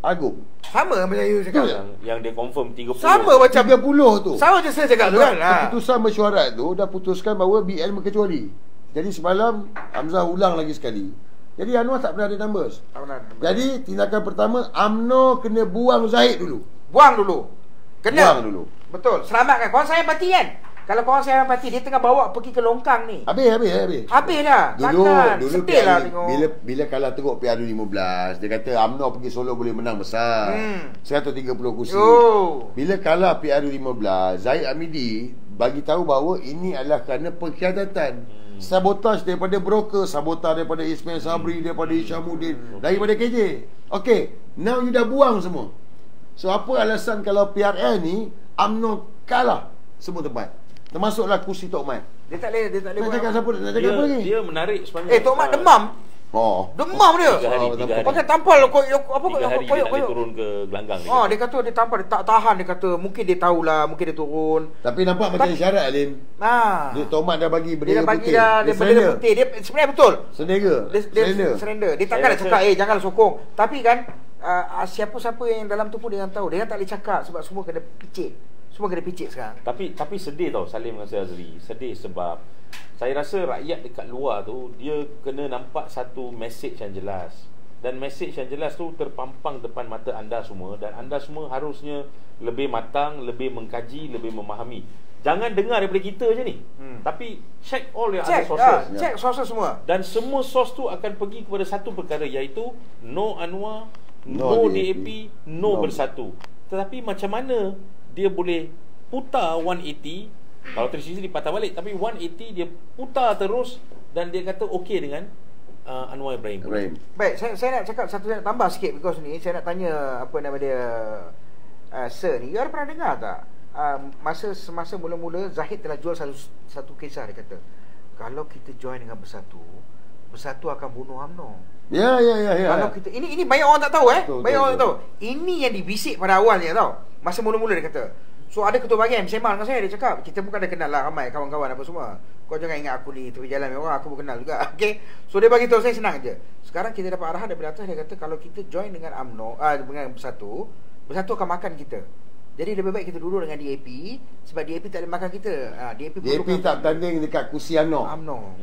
Agong. Sama macam you cakap. Yang dia confirm 30. Sama macam 30 tu. Sama je saya cakap tu kan. Keputusan mesyuarat tu dah putuskan bahawa BN berkecuali. Jadi semalam Hamzah ulang lagi sekali. Jadi Anwar tak pernah ada numbers. Jadi tindakan pertama, UMNO kena buang Zahid dulu. Buang dulu. Betul. Selamatkan kawan saya parti kan. Kalau kawan saya parti, dia tengah bawa pergi ke longkang ni. Habis dah. Dulu lah bila kalah teruk PRU 15, dia kata UMNO pergi Solo boleh menang besar. 130 kursi. Bila kalah PRU 15, Zahid Hamidi bagi tahu bahawa ini adalah kerana pengkhianatan. Sabotaj daripada broker, sabotaj daripada Ismail Sabri, daripada Isyamuddin, daripada KJ. Okay, now you dah buang semua. So apa alasan kalau PRN ni UMNO kalah semua tempat? Termasuklah kursi Tok Mat. Dia tak boleh Nak buat cakap apa. siapa? Nak cakap apa lagi? Dia menarik sebenarnya. Tok Mat demam. Oh. Demam dia. 3 hari. Pakai tampal apa 3 hari dia tak boleh turun ke gelanggang. Dia kata dia tampal, dia tak tahan, dia kata mungkin dia tahulah, mungkin dia turun. Tapi nampak macam isyarat Alim. Dia Tok Mat dah bagi bendera putih. Dia bendera putih. Dia sebenarnya betul. Sendera. Dia surrender. Dia takkan nak cakap janganlah sokong. Tapi kan siapa-siapa yang dalam tu pun dia tahu. Dia tak boleh cakap sebab semua kena picit. Semua kena picit sekarang. Tapi sedih tau Salim dengan Azri. Sedih sebab saya rasa rakyat dekat luar tu dia kena nampak satu mesej yang jelas. Dan mesej yang jelas tu terpampang depan mata anda semua. Dan anda semua harusnya lebih matang, lebih mengkaji, lebih memahami. Jangan dengar daripada kita je ni. Tapi check all your other sources. Check sources semua. Dan semua source tu akan pergi kepada satu perkara, iaitu no Anwar, no DAP, no Bersatu. Tetapi macam mana dia boleh putar 180? Kalau 360 dipatah balik, tapi 180 dia putar terus dan dia kata okey dengan Anwar Ibrahim. Baik, saya nak cakap satu, saya nak tambah sikit because ni saya nak tanya apa nama dia Sir ni. You ada pernah dengar tak semasa mula-mula Zahid telah jual satu kisah, dia kata kalau kita join dengan Bersatu akan bunuh UMNO. Ya. Kalau kita ini banyak orang tak tahu banyak orang tak tahu. Ini yang dibisik pada awalnya tau. Masa mula-mula dia kata. So ada ketua bahagian sembang dengan saya, dia cakap kita bukan dah kenal lah ramai kawan-kawan apa semua. Kau jangan ingat aku ni tepi jalan orang, aku pun kenal juga. Okey. So dia bagi tahu saya senang je. Sekarang kita dapat arahan daripada atas, dia kata kalau kita join dengan UMNO dengan Bersatu akan makan kita. Jadi lebih baik kita duduk dengan DAP sebab DAP tak boleh makan kita. DAP tak bertanding dekat kursi UMNO.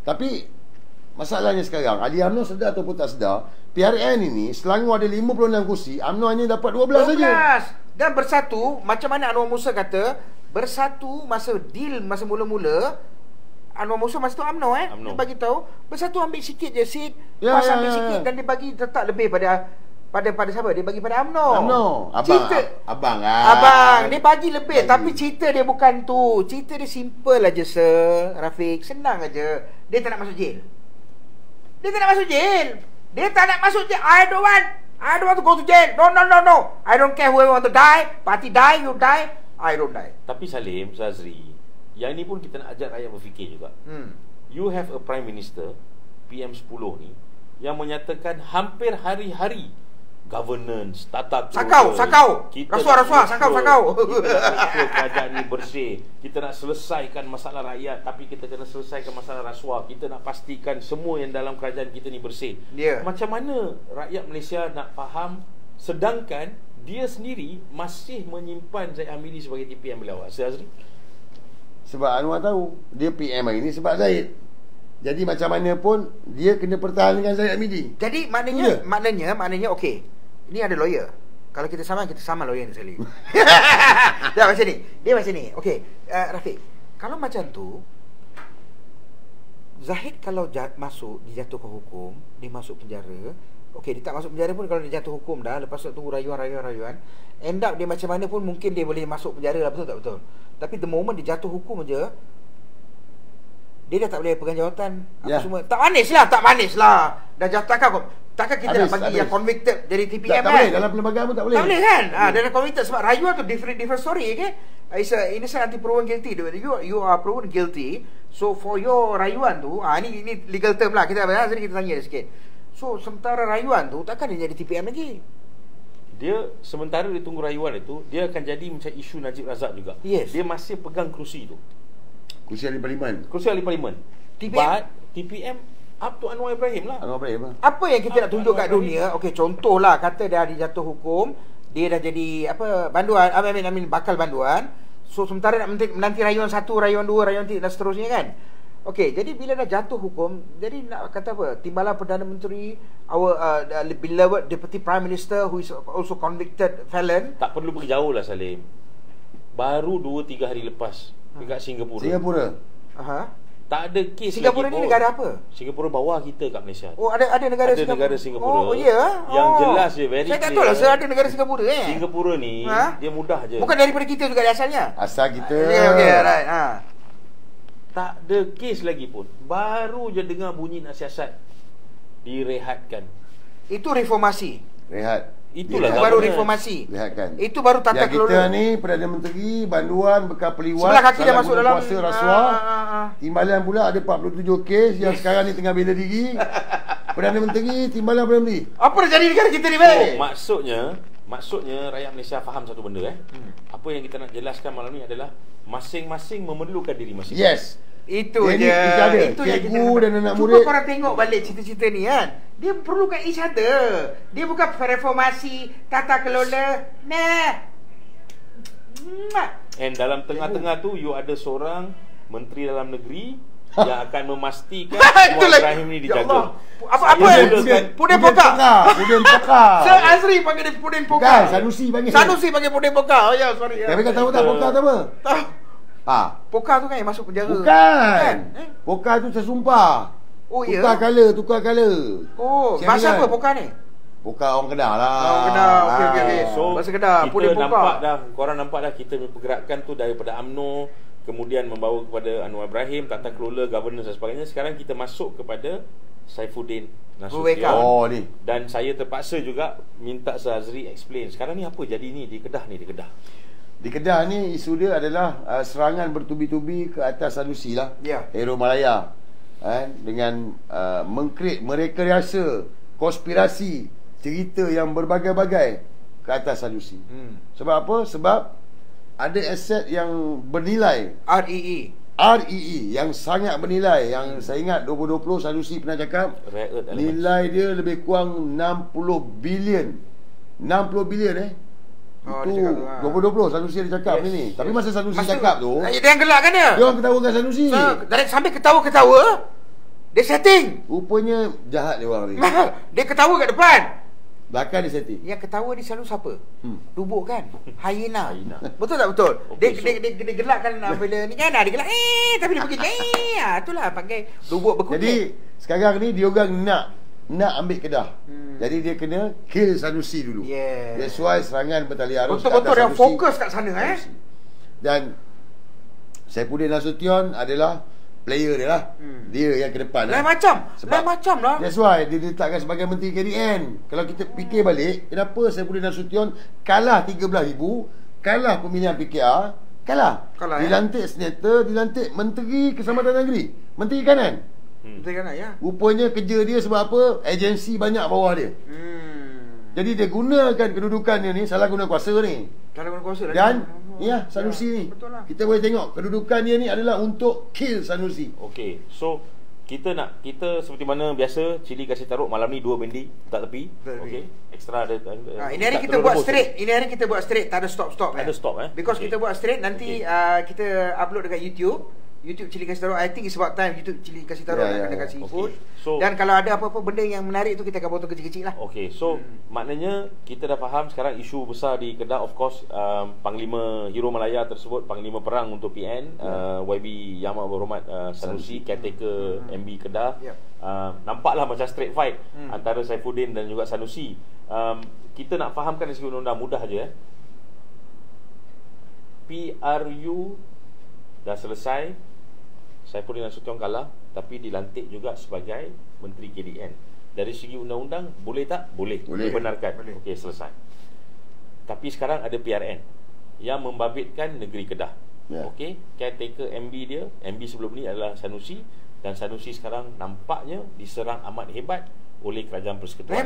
Tapi masalahnya sekarang, ahli UMNO sedar ataupun tak sedar, PRN ini Selangor ada 56 kursi, UMNO hanya dapat 12 saja. Dan Bersatu, macam mana Anwar Musa kata, Bersatu masa deal masa mula-mula, Anwar Musa masa tu UMNO dia bagi tahu Bersatu ambil sikit je seat, ambil sikit dan dia bagi tetap lebih pada siapa? Dia bagi pada UMNO. Abang dia bagi lebih. Tapi cerita dia bukan tu. Cerita dia simple aja Sir Rafiq, senang aja. Dia tak nak masuk jail. Dia tak nak masuk jail. I don't want to go to jail. No. I don't care whoever want to die. Parti die, you die. I don't die. Tapi Salim, Zazri, yang ni pun kita nak ajak rakyat berfikir juga. You have a Prime Minister PM10 ni yang menyatakan hampir hari-hari governance, tata kelola. Sakau. Rasuah. Sakau. Kita nak kerajaan ni bersih. Kita nak selesaikan masalah rakyat, tapi kita kena selesaikan masalah rasuah. Kita nak pastikan semua yang dalam kerajaan kita ni bersih. Macam mana rakyat Malaysia nak faham sedangkan dia sendiri masih menyimpan Zaid Hamidi sebagai TPM beliau? Azri? Sebab Anwar tahu dia PM hari ni sebab Zaid. Jadi macam mana pun dia kena pertahankan dengan Zaid Hamidi. Jadi maknanya okey. Ini ada lawyer. Kalau kita sama lawyer ni sekali. Dia macam ni. Okey, Rafiq. Kalau macam tu Zahid kalau masuk dijatuhkan hukum, dia masuk penjara. Okey, dia tak masuk penjara pun kalau dia jatuh hukum dah, lepas tu tunggu rayuan. End up dia macam mana pun mungkin dia boleh masuk penjara lah, betul tak betul? Tapi the moment dia jatuh hukum je, dia dah tak boleh pegang jawatan apa semua. Tak manis lah. Dah jatuh takkan kita nak bagi yang convicted jadi TPM tak boleh, dalam perlembagaan pun tak boleh. Tak boleh kan? Dia dah convicted sebab rayuan tu different story, okay? It's a innocent until proven guilty. You are proven guilty. So for your rayuan tu, ini legal term lah. Kita tanya sikit. So sementara rayuan tu takkan dia jadi TPM lagi. Dia sementara dia tunggu rayuan itu, dia akan jadi macam isu Najib Razak juga. Dia masih pegang kerusi tu. Kursi ahli parlimen. TPM up to Anwar Ibrahim lah. Apa yang kita nak tunjuk kat dunia? Okey, contohlah kata dia dijatuh hukum, dia dah jadi banduan, bakal banduan. So sementara nak menanti rayuan 1, rayuan 2, rayuan 3 dan seterusnya kan. Okey, jadi bila dah jatuh hukum, jadi nak kata apa? Timbalan Perdana Menteri, our beloved Deputy Prime Minister who is also convicted felon. Tak perlu pergi jauh lah Salim. Baru 2-3 hari lepas dekat Singapura. Tak ada kes Singapura lagi. Singapura ni negara apa? Singapura bawah kita kat Malaysia. Oh, ada negara Singapura. Negara Singapura. Oh, ya. Yang jelas je, very saya clear. tak tahu lah ada negara Singapura Singapura ni dia mudah je. Bukan daripada kita juga asalnya. Asal kita. Okey, right. Tak ada kes lagi pun. Baru je dengar bunyi nak siasat direhatkan. Itu reformasi. Rehat. Itulah itu baru reformasi. Lihatkan. Itu baru tata yang kelola. Kita ni Perdana Menteri, banduan, bekal peliwat, sebelah kaki dah masuk dalam kuasa rasuah. Timbalan pula ada 47 kes yang sekarang ni tengah bela diri. Perdana Menteri, timbalan Perdana Menteri. Apa dah jadi negara kita ni, baik? Maksudnya rakyat Malaysia faham satu benda Apa yang kita nak jelaskan malam ni adalah masing-masing memerlukan diri masing-masing. Yes. Itu dia je. Itu yang kita dan anak murid. Cuba korang tengok balik cerita-cerita ni kan. Dia perlukan each other. Dia bukan reformasi, tata kelola. And dalam tengah-tengah tu you ada seorang Menteri Dalam Negeri yang akan memastikan Anwar Ibrahim ni dijaga. Apa Pudin Poka. Pudin Poka. Sir Azri panggil dia Pudin Poka. Kan Sanusi panggil Pudin Poka. Oh ya, sorry. Tapi kau tahu tak Poka tu apa? Tahu. Poka tu kan yang masuk penjara. Bukan. Poka tu tersumpah. Oh ya. Tukar color. Oh, bahasa apa Poka ni? Poka orang Kedah lah. Orang Kedah. Okey. So bahasa Kedah. Kita nampak dah, korang nampak dah kita pergerakan tu daripada UMNO kemudian membawa kepada Anwar Ibrahim, tata kelola, governance dan sebagainya. Sekarang kita masuk kepada Saifuddin Nasution. Oh ni. Dan saya terpaksa juga minta Sir Azri explain. Sekarang ni apa jadi ni di Kedah ni, di Kedah? Di Kedah ni isu dia adalah serangan bertubi-tubi ke atas Sanusi lah. Hero Malaya. Dengan merekayasa konspirasi cerita yang berbagai-bagai ke atas Sanusi. Sebab apa? Sebab ada aset yang bernilai REE yang sangat bernilai. Yang saya ingat 2020 Sanusi pernah cakap nilai dia lebih kurang 60 bilion. 60 bilion itu 2020 Sanusi ada cakap ni. Tapi masa Sanusi cakap tu dia yang gelak kan dia? Dia orang ketawakan Sanusi. Sambil ketawa-ketawa dia setting. Rupanya jahat dia orang ni. Dia ketawa kat depan. Belakang dia setting. Yang ketawa ni selalu siapa? Dubuk kan? Hyena. Betul tak betul? Dia gelakkan bila ni kan dia gelak tapi dia pergi itulah panggil dubuk berkutik. Jadi sekarang ni dia orang nak ambil Kedah. Jadi dia kena kill Sanusi dulu. That's why serangan bertali arus. Betul-betul yang fokus kat sana Dan Saifuddin Nasution adalah player dia lah. Dia yang ke depan. Lain macam lah. That's why dia diletakkan sebagai Menteri KDN. Kalau kita fikir balik, kenapa Saifuddin Nasution kalah 13,000, kalah pemilihan PKR, kalah dilantik senator, dilantik Menteri Keselamatan Negeri, Menteri Kanan. Menteri Kanan Rupanya kerja dia sebab apa? Agensi banyak bawah dia. Jadi dia gunakan kedudukan dia ni, salah guna kuasa ni. Dan Sanusi ni kita boleh tengok kedudukan dia ni adalah untuk kill Sanusi. Okey, so kita seperti mana biasa cili kasih taruh malam ni 2 bendi tak tepi. Okey, extra ada. Ini hari kita buat straight. Ini hari kita buat straight, tak ada stop. Ada stop Because kita buat straight nanti kita upload dekat YouTube Cili Kasih Taruh. I think it's about time YouTube Cili Kasih Taruh akan kasih input. So, dan kalau ada apa-apa benda yang menarik tu kita akan potong kecil-kecil lah. Okay, so maknanya kita dah faham sekarang isu besar di Kedah, of course, Panglima Hero Malaya tersebut, Panglima Perang untuk PN, YB Yang Amat Berhormat Sanusi, caretaker MB Kedah. Nampaklah macam straight fight antara Saifuddin dan juga Sanusi. Kita nak fahamkan dari segi undang-undang mudah aja. PRU dah selesai, Saifuddin Nasution kalah, tapi dilantik juga sebagai Menteri KDN. Dari segi undang-undang boleh tak? Boleh. Dibenarkan. Okey, selesai. Tapi sekarang ada PRN yang membabitkan negeri Kedah. Okey, caretaker MB dia, MB sebelum ni adalah Sanusi, dan Sanusi sekarang nampaknya diserang amat hebat oleh Kerajaan Persekutuan.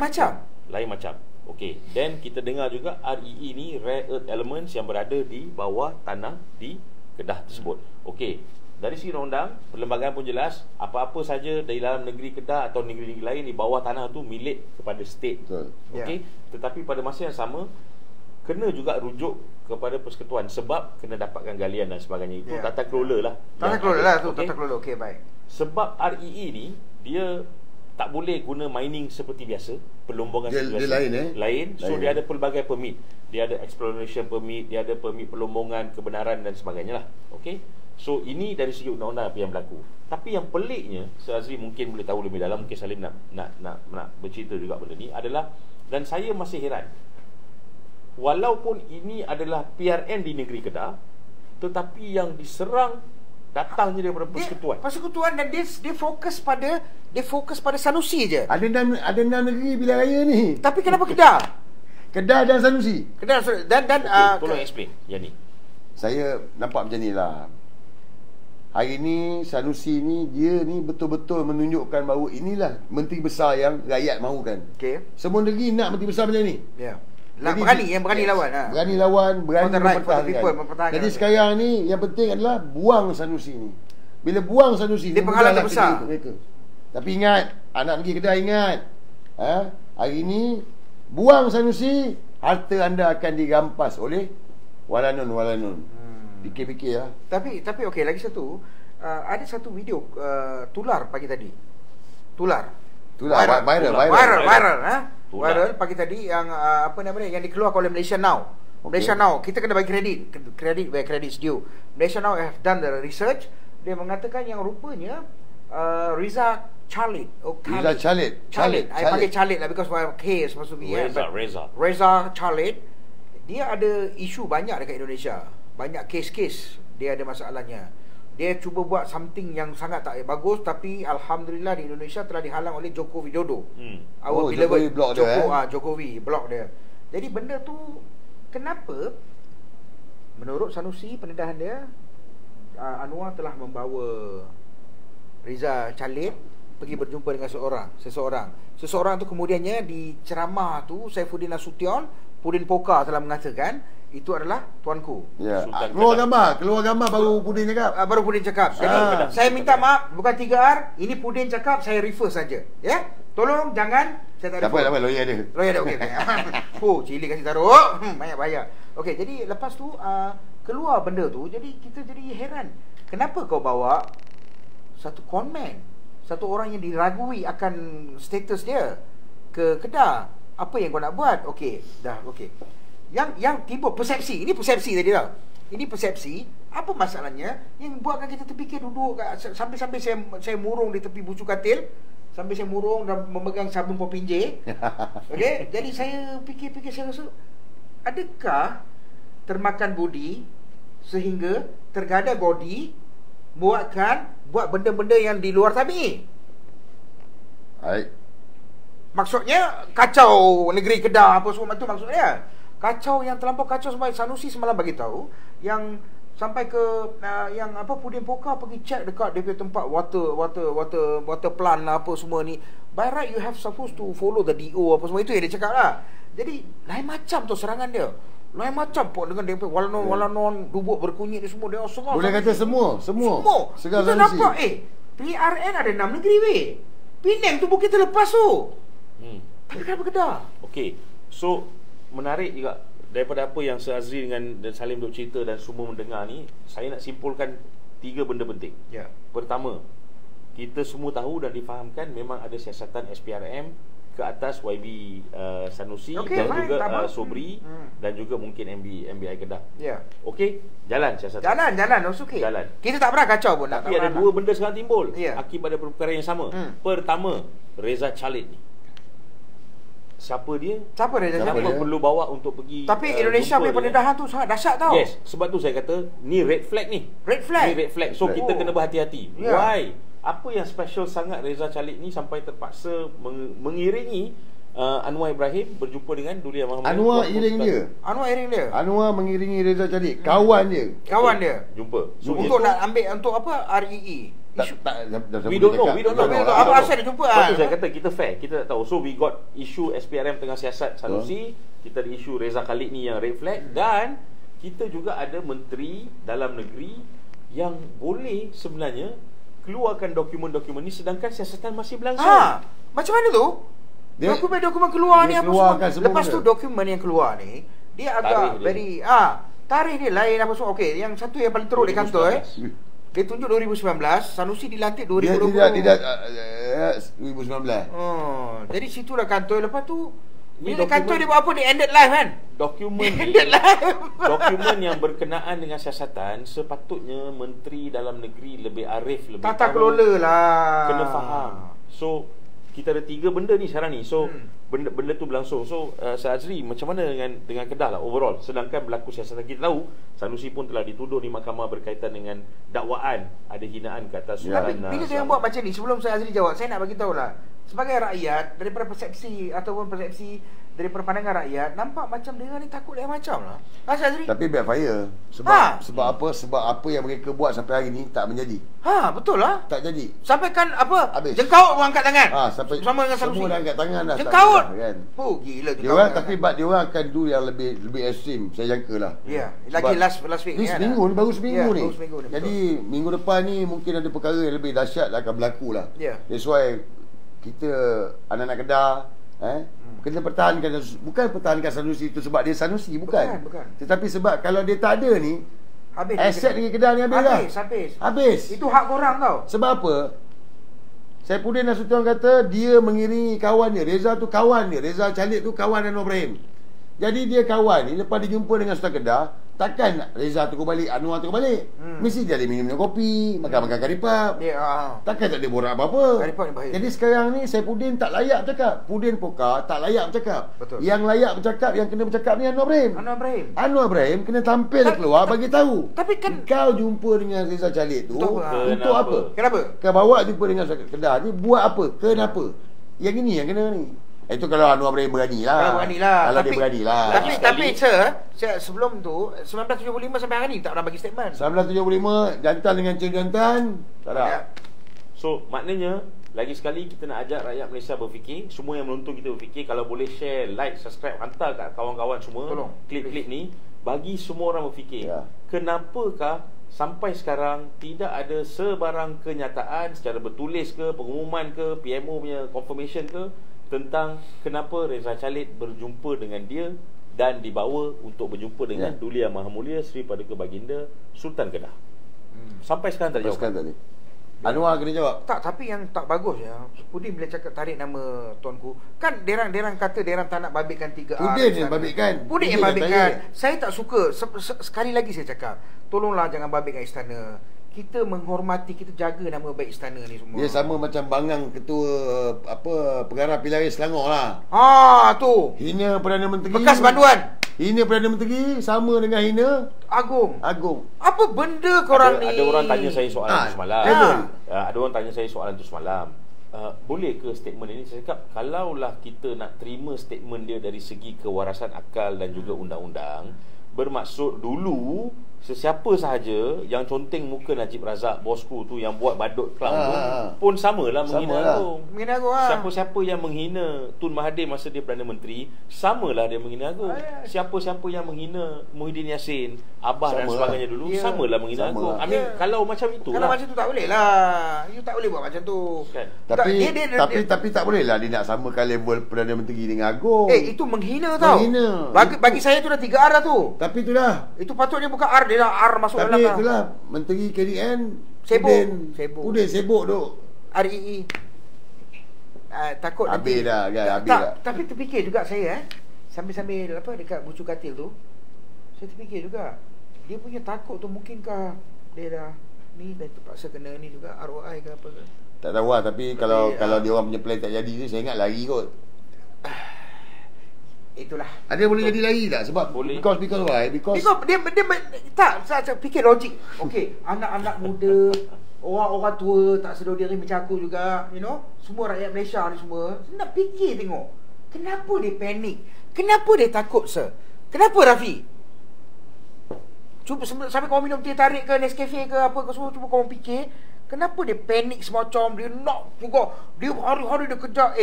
Lain macam. Okey, then kita dengar juga REE ni, Rare Earth Elements, yang berada di bawah tanah di Kedah tersebut. Okey, dari segi undang-undang, perlembagaan pun jelas, apa-apa saja dari dalam negeri Kedah atau negeri-negeri lain di bawah tanah tu milik kepada state. Okey, tetapi pada masa yang sama kena juga rujuk kepada persekutuan sebab kena dapatkan galian dan sebagainya. Itu tata kelola lah. Tata kelola. Okey, baik. Sebab REE ni dia tak boleh guna mining seperti biasa, pelombongan seperti biasa. Lain. So dia ada pelbagai permit. Dia ada exploration permit, dia ada permit pelombongan, kebenaran dan sebagainya lah. Okey. So ini dari segi undang-undang apa yang berlaku. Tapi yang peliknya, Sir Azri mungkin boleh tahu lebih dalam, mungkin Salim nak bercerita juga benda ni adalah, dan saya masih heran, walaupun ini adalah PRN di negeri Kedah, tetapi yang diserang datangnya daripada persekutuan. Dan dia fokus pada Sanusi je. Ada 6 negeri pilihan raya ni. Tapi kenapa Kedah? Kedah dan Sanusi. Kedah dan Okay, tolong explain yang ni. Saya nampak macam ni lah. Hari ni Sanusi ni, dia ni betul-betul menunjukkan bahawa inilah menteri besar yang rakyat mahukan. Okey. Semua negeri nak menteri besar macam ni. Ya. Jadi, berani lawan. Berani lawan, berani mempertahankan. Jadi sekarang ni yang penting adalah buang Sanusi ni. Bila buang Sanusi, dia penghalang terbesar mereka. Tapi ingat, anak negeri Kedah ingat. Hari ni buang Sanusi, harta anda akan dirampas oleh walanun. Fikir-fikir lah. Tapi okey, lagi satu, ada satu video tular pagi tadi. Viral pagi tadi yang apa namanya, yang dikeluarkan oleh Malaysia Now. Malaysia Now, kita kena bagi kredit where credit is due. Malaysia Now have done the research. Dia mengatakan yang rupanya Reza Khalid. Khalid. I panggil Khalid lah because K is supposed to be Reza Khalid. Dia ada isu banyak dekat Indonesia. Banyak kes-kes dia ada masalahnya. Dia cuba buat something yang sangat tak bagus, tapi alhamdulillah di Indonesia telah dihalang oleh Joko Widodo. Jokowi block dia. Jokowi block dia. Jadi benda tu kenapa menurut Sanusi pendedahan dia, Anwar telah membawa Reza Khalid pergi berjumpa dengan seseorang tu, kemudiannya di ceramah tu Saifuddin Nasution, Pudin Poka telah mengatakan itu adalah tuanku. Ya. Keluar gambar baru Pudin cakap. Jadi saya minta maaf, bukan 3R, ini Pudin cakap, saya refer saja. Ya. Tolong jangan saya tak apa lawyer dia. Okey. Cili kasih taruh. Banyak bayar. Okey, jadi lepas tu keluar benda tu, jadi kita jadi heran. Kenapa kau bawa satu conman, satu orang yang diragui akan status dia ke Kedah? Apa yang kau nak buat? Okey. Yang timbul persepsi. Ini persepsi tadi tau. Ini persepsi. Apa masalahnya yang buatkan kita terfikir duduk sampai saya murung di tepi bucu katil, sampai saya murung dan memegang sabun popinje. Okey, jadi saya fikir-fikir, saya rasa adakah termakan budi sehingga tergada body buat benda-benda yang di luar tabi. Maksudnya kacau negeri Kedah apa semua tu maksudnya. Kacau yang terlampau kacau. Sampai Sanusi semalam bagi tahu yang sampai ke yang apa, Pudin Poka pergi check dekat dia punya tempat water plant lah apa semua ni. By right you have supposed to follow the DO apa semua, itu yang dia cakap lah. Jadi lain macam tu serangan dia. Lain macam pun dengan dia punya walanon dubuk berkunyit ni semua, dia serang. Boleh kata semua. Kita nampak PRN ada 6 negeri weh. Penang tu bukit terlepas tu. Tapi kenapa Kedah? Okey. So menarik juga daripada apa yang Sir Azri dengan Salim duk cerita dan semua mendengar ni, saya nak simpulkan 3 benda penting. Ya. Pertama, kita semua tahu dan difahamkan memang ada siasatan SPRM ke atas YB Sanusi dan juga Sobri dan juga mungkin MBI Kedah. Ya. Okey, jalan siasatan. Jalan, okey. Jalan. Kita tak pernah kacau pun. Tapi ada 2 benda sekarang timbul akibat daripada perkara yang sama. Pertama, Reza Khalid ni. Siapa dia? Siapa perlu bawa untuk pergi? Tapi Indonesia punya pendedahan tu sangat dahsyat tau. Yes, sebab tu saya kata ni red flag ni. Ni red flag. So kita kena berhati-hati. Why? Apa yang special sangat Reza Khalid ni sampai terpaksa mengiringi Anwar Ibrahim berjumpa dengan Duli Muhammad. Anwar iring dia. Anwar mengiringi Reza Khalid, kawan dia. Jumpa. So, untuk nak ambil untuk apa? REE. We don't know. Apa asal dia jumpa? Lepas tu saya kata kita fair, kita tak tahu. So we got isu SPRM tengah siasat Sanusi, kita ada isu Reza Khalid ni yang red flag, dan kita juga ada menteri dalam negeri yang boleh sebenarnya keluarkan dokumen-dokumen ni sedangkan siasatan masih berlangsung. Macam mana tu? Dokumen keluar ni apa semua. Lepas tu dokumen yang keluar ni dia agak very tarikh dia lain apa semua. Okey, yang satu yang paling teruk di kantor dia tunjuk 2019, Sanusi dilantik 2020. Tidak 2019. Jadi situlah kantor. Lepas tu bila kantor dia buat apa? Dia ended live kan? Dokumen yang berkenaan dengan siasatan, sepatutnya Menteri Dalam Negeri lebih arif, lebih tata kelola lah, kena faham. So kita ada 3 benda ni sekarang ni. So benda tu berlangsung. So Sir Azri, macam mana dengan Kedah lah overall, sedangkan berlaku siasatan? Kita tahu Sanusi pun telah dituduh di mahkamah berkaitan dengan dakwaan ada hinaan ke atas Tapi bila dia buat macam ni, sebelum Sir Azri jawab, saya nak bagi tahu lah, sebagai rakyat, daripada persepsi daripada pandangan rakyat, nampak macam dia ni takut lain macam lah. Azri. Tapi backfire. Sebab apa yang mereka buat sampai hari ni tak menjadi. Betul lah. Tak jadi. Sampai kan apa? Habis. Jengkaut orang angkat tangan. Sampai sama dengan Sanusi. semua dah angkat tangan dah. Jengkaut. Kan. Oh, gila dia orang, tapi dia orang akan do yang lebih ekstrim, saya jangka lah. Ya, lagi last week ni kan. Seminggu ni, baru seminggu ni. Baru seminggu ni. Jadi minggu depan ni mungkin ada perkara yang lebih dahsyat akan berlaku lah. That's why kita anak-anak Kedah kena pertahankan, bukan pertahankan Sanusi itu sebab dia Sanusi, bukan. Tetapi sebab kalau dia tak ada ni, habis aset negeri Kedah ni habis. Itu hak korang tau. Sebab apa? Saifuddin Nasution kata dia mengiringi kawan dia. Reza tu kawan dia. Reza Khalid tu kawan Anwar Ibrahim. Jadi dia kawan ni, lepas dia jumpa dengan Sultan Kedah, takkan Reza tu balik, Anwar tu balik. Mesti dia ada minum kopi, makan-makan karipap. Takkan tak ada borak apa-apa. Jadi sekarang ni Saifuddin tak layak bercakap. Pudin Pokar tak layak bercakap. Betul. Yang layak bercakap, yang kena bercakap ni Anwar Ibrahim kena tampil keluar bagi tahu. Tapi kan kau jumpa dengan Reza Khalid tu untuk apa? Kenapa? Kau bawa jumpa dengan Sultan Kedah ni buat apa? Kenapa? Yang ini yang kena ni. Itu kalau Anwar Ibrahim berani lah. Kalau dia berani lah. Tapi sir, sebelum tu 1975 sampai hari ni tak pernah bagi statement. 1975 jantan dengan Cik Jantan tak ada. So maknanya lagi sekali kita nak ajak rakyat Malaysia berfikir, semua yang menonton kita berfikir, kalau boleh share, like, subscribe, hantar kat kawan-kawan semua. Tolong klip-klip ni bagi semua orang berfikir. Kenapakah sampai sekarang tidak ada sebarang kenyataan secara bertulis ke, pengumuman ke, PMO punya confirmation ke tentang kenapa Reza Khalid berjumpa dengan dia dan dibawa untuk berjumpa dengan Duli Yang Maha Mulia Sri Paduka Baginda Sultan Kedah. Sampai sekarang tak jawab. Anwar kena jawab. Tak, tapi yang tak bagus ya, Pudin bila cakap tarik nama tuanku, kan derang kata derang tak nak babitkan 3R. Pudin yang babitkan. Saya tak suka. Sekali lagi saya cakap, tolonglah jangan babitkan istana. Kita menghormati, kita jaga nama baik istana ni semua. Dia sama macam Bangang ketua pengarah pilihan Selangor lah. Tu. Hina Perdana Menteri. Bekas Banduan. Hina Perdana Menteri sama dengan hina Agung. Apa benda korang ni? Ada orang tanya saya soalan tu semalam. Ada orang tanya saya soalan tu semalam. Boleh ke statement ini? Saya cakap, kalaulah kita nak terima statement dia dari segi kewarasan akal dan juga undang-undang, bermaksud dulu sesiapa sahaja yang conteng muka Najib Razak bosku tu yang buat badut clown tu pun samalah menghina Agung. Siapa-siapa yang menghina Tun Mahathir masa dia Perdana Menteri, samalah dia menghina Agung. Siapa-siapa yang menghina Muhyiddin Yassin, Abah dan sebagainya dulu, samalah menghina Agung. Kalau macam itu kalau macam tu tak boleh lah. You tak boleh buat macam tu kan? Tapi tak boleh lah dia nak samakan level Perdana Menteri dengan Agung. Itu menghina tau. Bagi saya tu dah 3R dah tu. Tapi itulah, itu patutnya bukan R, dia dah R masuk dalam. Tapi itulah Menteri KDN Pudin sibuk duk REE. Takut habis dah kan, habis dah. Tapi terfikir juga saya sambil apa dekat bucu katil tu, saya terfikir juga dia punya takut tu, mungkinkah dia dah ni dah terpaksa kena ni juga ROI ke apa ke. Tak tahu lah. Tapi kalau dia orang punya plan tak jadi ni, saya ingat lari kot. Itulah. Ada boleh jadi lagi tak? Sebab boleh. Because why? Because dia tak, saya fikir logik. Okey, anak-anak muda, orang-orang tua tak sedar diri macam aku juga, semua rakyat Malaysia ni semua nak fikir tengok. Kenapa dia panik? Kenapa dia takut, sir? Kenapa, Rafi? Cuba sampai kau minum teh tarik ke Nescafe ke apa ke semua, cuba kau fikir. Kenapa dia panik semacam dia nak juga, dia hari-hari dia kejar.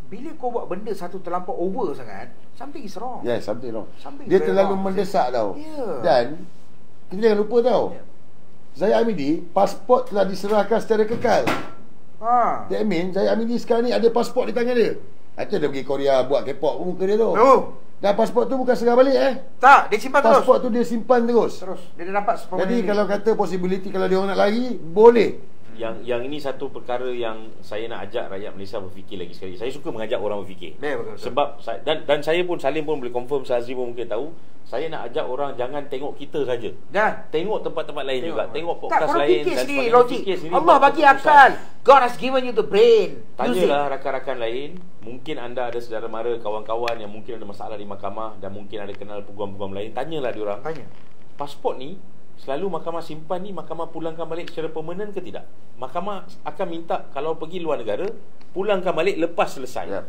Bila kau buat benda satu terlampau over sangat, something is wrong. Yes, something wrong. Dia terlalu mendesak tau. Dan kita jangan lupa tau, Zahid Hamidi, pasport telah diserahkan secara kekal. That means Zahid Hamidi sekarang ni ada pasport di tangan dia. Macam dia pergi Korea buat K-pop pun muka dia tu. Dan pasport tu bukan serah balik Tak, dia simpan terus. Pasport tu dia simpan terus. Dia dah dapat. Jadi kalau kata possibility kalau dia orang nak lari, boleh. Yang ini satu perkara yang saya nak ajak rakyat Malaysia berfikir lagi sekali. Saya suka mengajak orang berfikir. Betul. Sebab dan saya pun, Salim pun boleh confirm, Azri pun mungkin tahu, saya nak ajak orang jangan tengok kita saja. Tengok tempat-tempat lain juga. Tengok podcast lain dan sendiri, logik. Allah bagi akal. God has given you the brain. Tanyalah rakan-rakan lain. Mungkin anda ada saudara mara, kawan-kawan yang mungkin ada masalah di mahkamah dan mungkin ada kenal peguam-peguam lain. Tanyalah diorang. Tanya. Pasport ni selalu mahkamah simpan ni mahkamah pulangkan balik secara permanen ke tidak? Mahkamah akan minta kalau pergi luar negara pulangkan balik lepas selesai.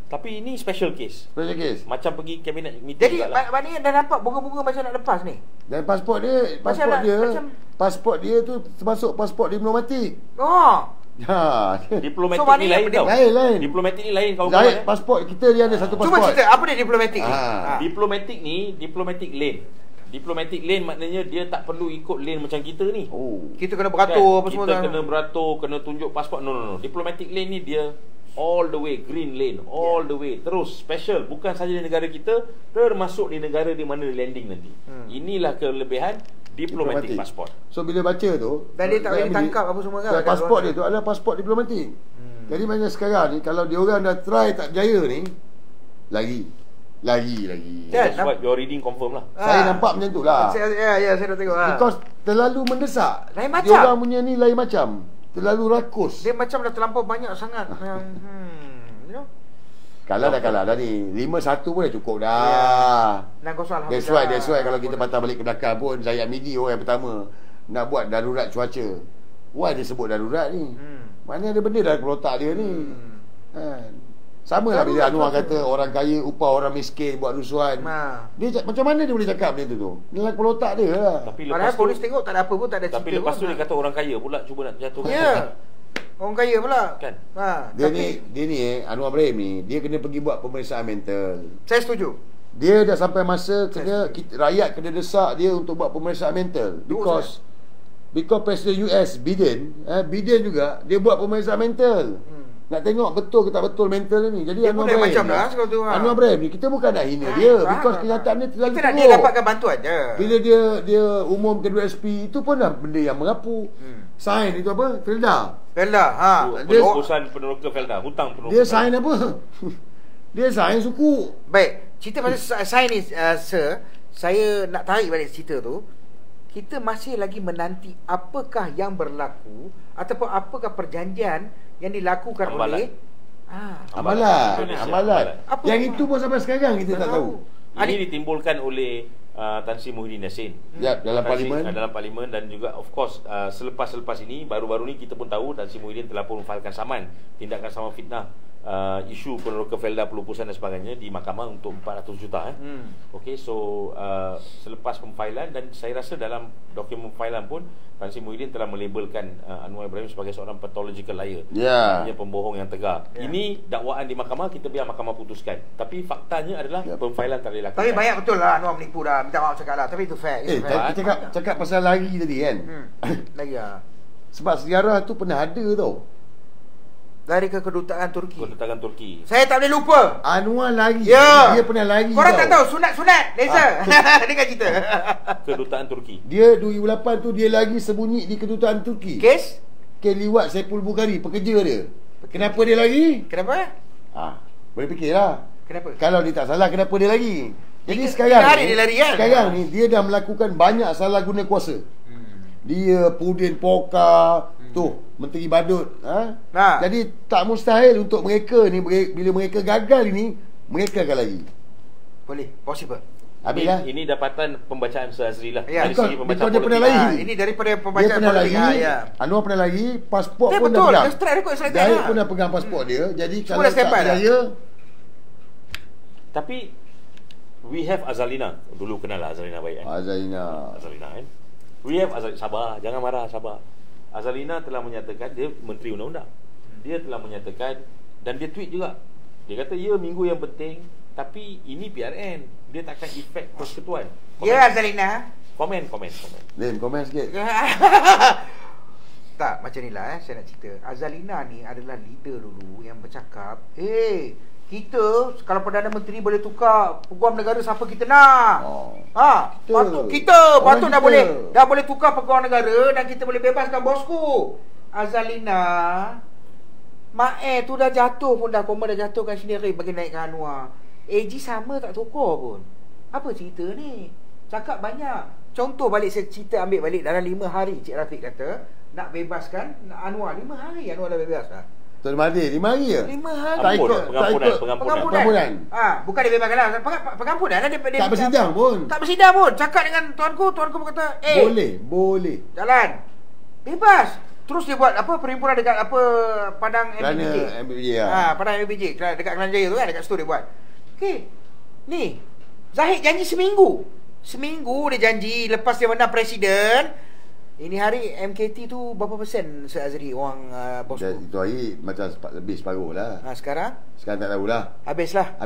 Tapi ini special case. Special case. Macam pergi cabinet meeting. Jadi maknanya dah nampak bunga-bunga macam nak lepas ni. Dan pasport dia tu termasuk pasport diplomatik. Oh. Ha. Diplomatik So, ni lain tau. Lain. Diplomatik ni lain kawan-kawan. Zahid, pasport kita dia ada satu pasport. Cuba cerita apa dia diplomatik ni? Diplomatik ni diplomatic lane. Diplomatic lane maknanya dia tak perlu ikut lane macam kita ni. Kita kena beratur apa semua. Kita kena beratur, kena tunjuk pasport. No. Diplomatic lane ni dia all the way, green lane, all the way. Terus special, bukan saja di negara kita, termasuk di negara di mana landing nanti. Inilah kelebihan diplomatic pasport. So bila baca tu, dan dia tak boleh tangkap apa semua kan. Pasport dia tu adalah pasport diplomatik. Jadi macam sekarang ni kalau diorang dah try tak berjaya ni, lagi. That's what your reading confirm lah. Saya nampak macam tu lah. Ya, saya dah tengok lah. Because terlalu mendesak. Lain macam. Diorang punya ni lain macam. Terlalu rakus. Dia macam dah terlampau banyak sangat yang you know. Kalah dah kalah dah ni. 5-1 pun dah cukup dah. 6-0 That's why kalau kita patah balik ke belakang pun Zaid Hamidi orang yang pertama nak buat darurat cuaca. Why dia sebut darurat ni? Mana ada benda dalam kepala otak dia ni. Sama lah bila Anwar kata orang kaya upah orang miskin buat rusuhan. Dia macam mana dia boleh cakap benda tu? Dalam kepala otak dia lah. Tapi padahal polis tengok tak ada apa pun, tak ada cerita. Tapi lepas tu dia kata orang kaya pula cuba nak jatuhkan. Ya. Orang kaya pula kan. Dia ni Anwar Ibrahim ni dia kena pergi buat pemeriksaan mental. Saya setuju. Dia dah sampai masa rakyat kena desak dia untuk buat pemeriksaan mental. Because Presiden US Biden juga dia buat pemeriksaan mental. Nak tengok betul ke tak betul mental ni. Jadi Anwar Ibrahim Anwar Ibrahim ni kita bukan nak hina dia, because kenyataan dia terlalu teruk. Dia dapatkan bantuan je. Bila dia umumkan 2 SP itu pun dah benda yang merapu. Sign itu apa? Felda. Penerusan peneroka Felda, hutang peneroka. Dia sign apa? Dia sign suku. Baik, cerita pasal sign ni sir, saya nak tarik balik cerita tu. Kita masih lagi menanti apakah yang berlaku ataupun apakah perjanjian yang dilakukan oleh Amalan. Yang itu pun sampai sekarang kita tak tahu. Ini ditimbulkan oleh Tan Sri Muhyiddin Yassin dalam parlimen dan juga of course selepas ini baru-baru ni kita pun tahu Tan Sri Muhyiddin telah pun memfailkan saman tindakan saman fitnah isu peneroka Felda pelupusan dan sebagainya di mahkamah untuk 400 juta Okey, so selepas pemfailan, dan saya rasa dalam dokumen pemfailan pun Tan Sri Muhyiddin telah melabelkan Anwar Ibrahim sebagai seorang pathological liar, maknanya pembohong yang tegar. Ini dakwaan di mahkamah, kita biar mahkamah putuskan. Tapi faktanya adalah pemfailan tak dilakukan. Tapi banyak betul lah Anwar menipu dah, minta maaf cakap lah. Tapi itu fair. Cakap pasal lari tadi kan. Lagi lah. Sebab sejarah tu pernah ada tau. Lari ke kedutaan Turki. Saya tak boleh lupa. Anwar lari. Ya. Dia pernah lari. Korang tak tahu sunat laser. Dengar cerita. Kedutaan Turki. Dia 2008 tu dia lagi sembunyi di kedutaan Turki. Kes liwat Saiful Bukhari, pekerja dia. Kenapa dia lari? Kenapa? Boleh fikirlah. Kenapa? Kalau dia tak salah, kenapa dia lari? Jadi sekarang ni, dia lari, kan? Sekarang ni dia dah melakukan banyak salah guna kuasa. Dia Pudin Poka, Menteri Badut. Jadi tak mustahil untuk mereka ni, bila mereka gagal ini, mereka akan lari. Boleh, possible. Habislah. Ini dapatan pembacaan Azri lah. Dari segi pembacaan politik. Ini daripada pembacaan politik. Anwar pernah lari, pasport pun betul, dah pegang. Zahid pun dah pegang pasport dia. Jadi kalau tak berjaya. Tapi we have Azalina. Dulu kenal lah Azalina baik kan. Azalina kan. We have Azalina. Sabar, jangan marah, sabar. Azalina telah menyatakan dia Menteri Undang-Undang. Dia telah menyatakan, dan dia tweet juga. Dia kata ya, minggu yang penting, tapi ini PRN, dia takkan efek persekutuan. Ya, Azalina. Komen. Lim, komen sikit. Tak, macam ni lah saya nak cerita. Azalina ni adalah leader dulu yang bercakap, kita kalau Perdana Menteri boleh tukar peguam negara, siapa kita nak? Patut dah boleh tukar peguam negara dan kita boleh bebaskan bosku. Azalina, tu dah jatuh pun dah, koma dah jatuhkan sendiri bagi naikkan Anwar. AG sama tak tukar pun. Apa cerita ni? Cakap banyak. Contoh balik, saya cerita ambil balik dalam 5 hari Cik Rafiq kata nak bebaskan Anwar. 5 hari Anwar dah bebas dah. Tuan Mahathir 5 hari je. 5 hari. Tak ikut pengampunan. Bukan dia bebaskan lah. Pengampunan lah dia Tak bersidang pun. Tak bersidang pun. Cakap dengan tuanku berkata, boleh. Jalan. Bebas. Terus dia buat apa perhimpunan dekat apa Padang MBJ. Padang MBJ dekat Kelantan Jaya tu kan, dekat situ dia buat. Okey. Ni Zahid janji seminggu dia janji lepas dia menang presiden. Ini hari MKT tu berapa persen se-Azri orang bosku? Itu hari macam lebih separuh lah. Sekarang tak tahulah. Habislah.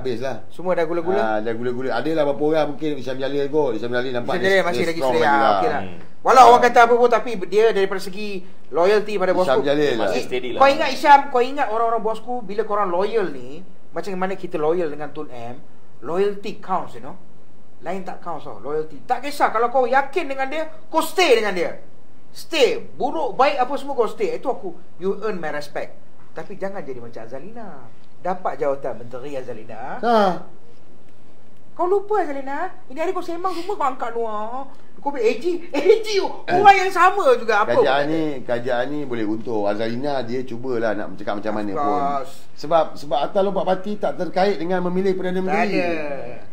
Semua dah gula-gula. Dah gula-gula. Adalah berapa orang mungkin Isyam Jalil kot. Isyam Jalil nampak dia masih lagi strong lah. Okey lah. Walau orang kata apa pun, tapi dia daripada segi loyalty pada bosku. Isyam Jalil masih steady lah. Kau ingat Isyam, kau ingat orang-orang bosku bila korang loyal ni, macam mana kita loyal dengan Tun M, loyalty counts, you know. Lain tak counts tau, loyalty. Tak kisah kalau kau yakin dengan dia, kau stay dengan dia. Stay, buruk, baik apa semua kau stay. Itu you earn my respect. Tapi jangan jadi macam Azalina. Dapat jawatan Menteri Azalina. Kau lupa Azalina. Ini hari kau sembang semua kau angkat luar. Kau AG orang yang sama juga. Apa Kerajaan ni boleh untung. Azalina dia cubalah nak cakap macam mana pun. Sebab atas lompat parti tak terkait dengan memilih Perdana Menteri.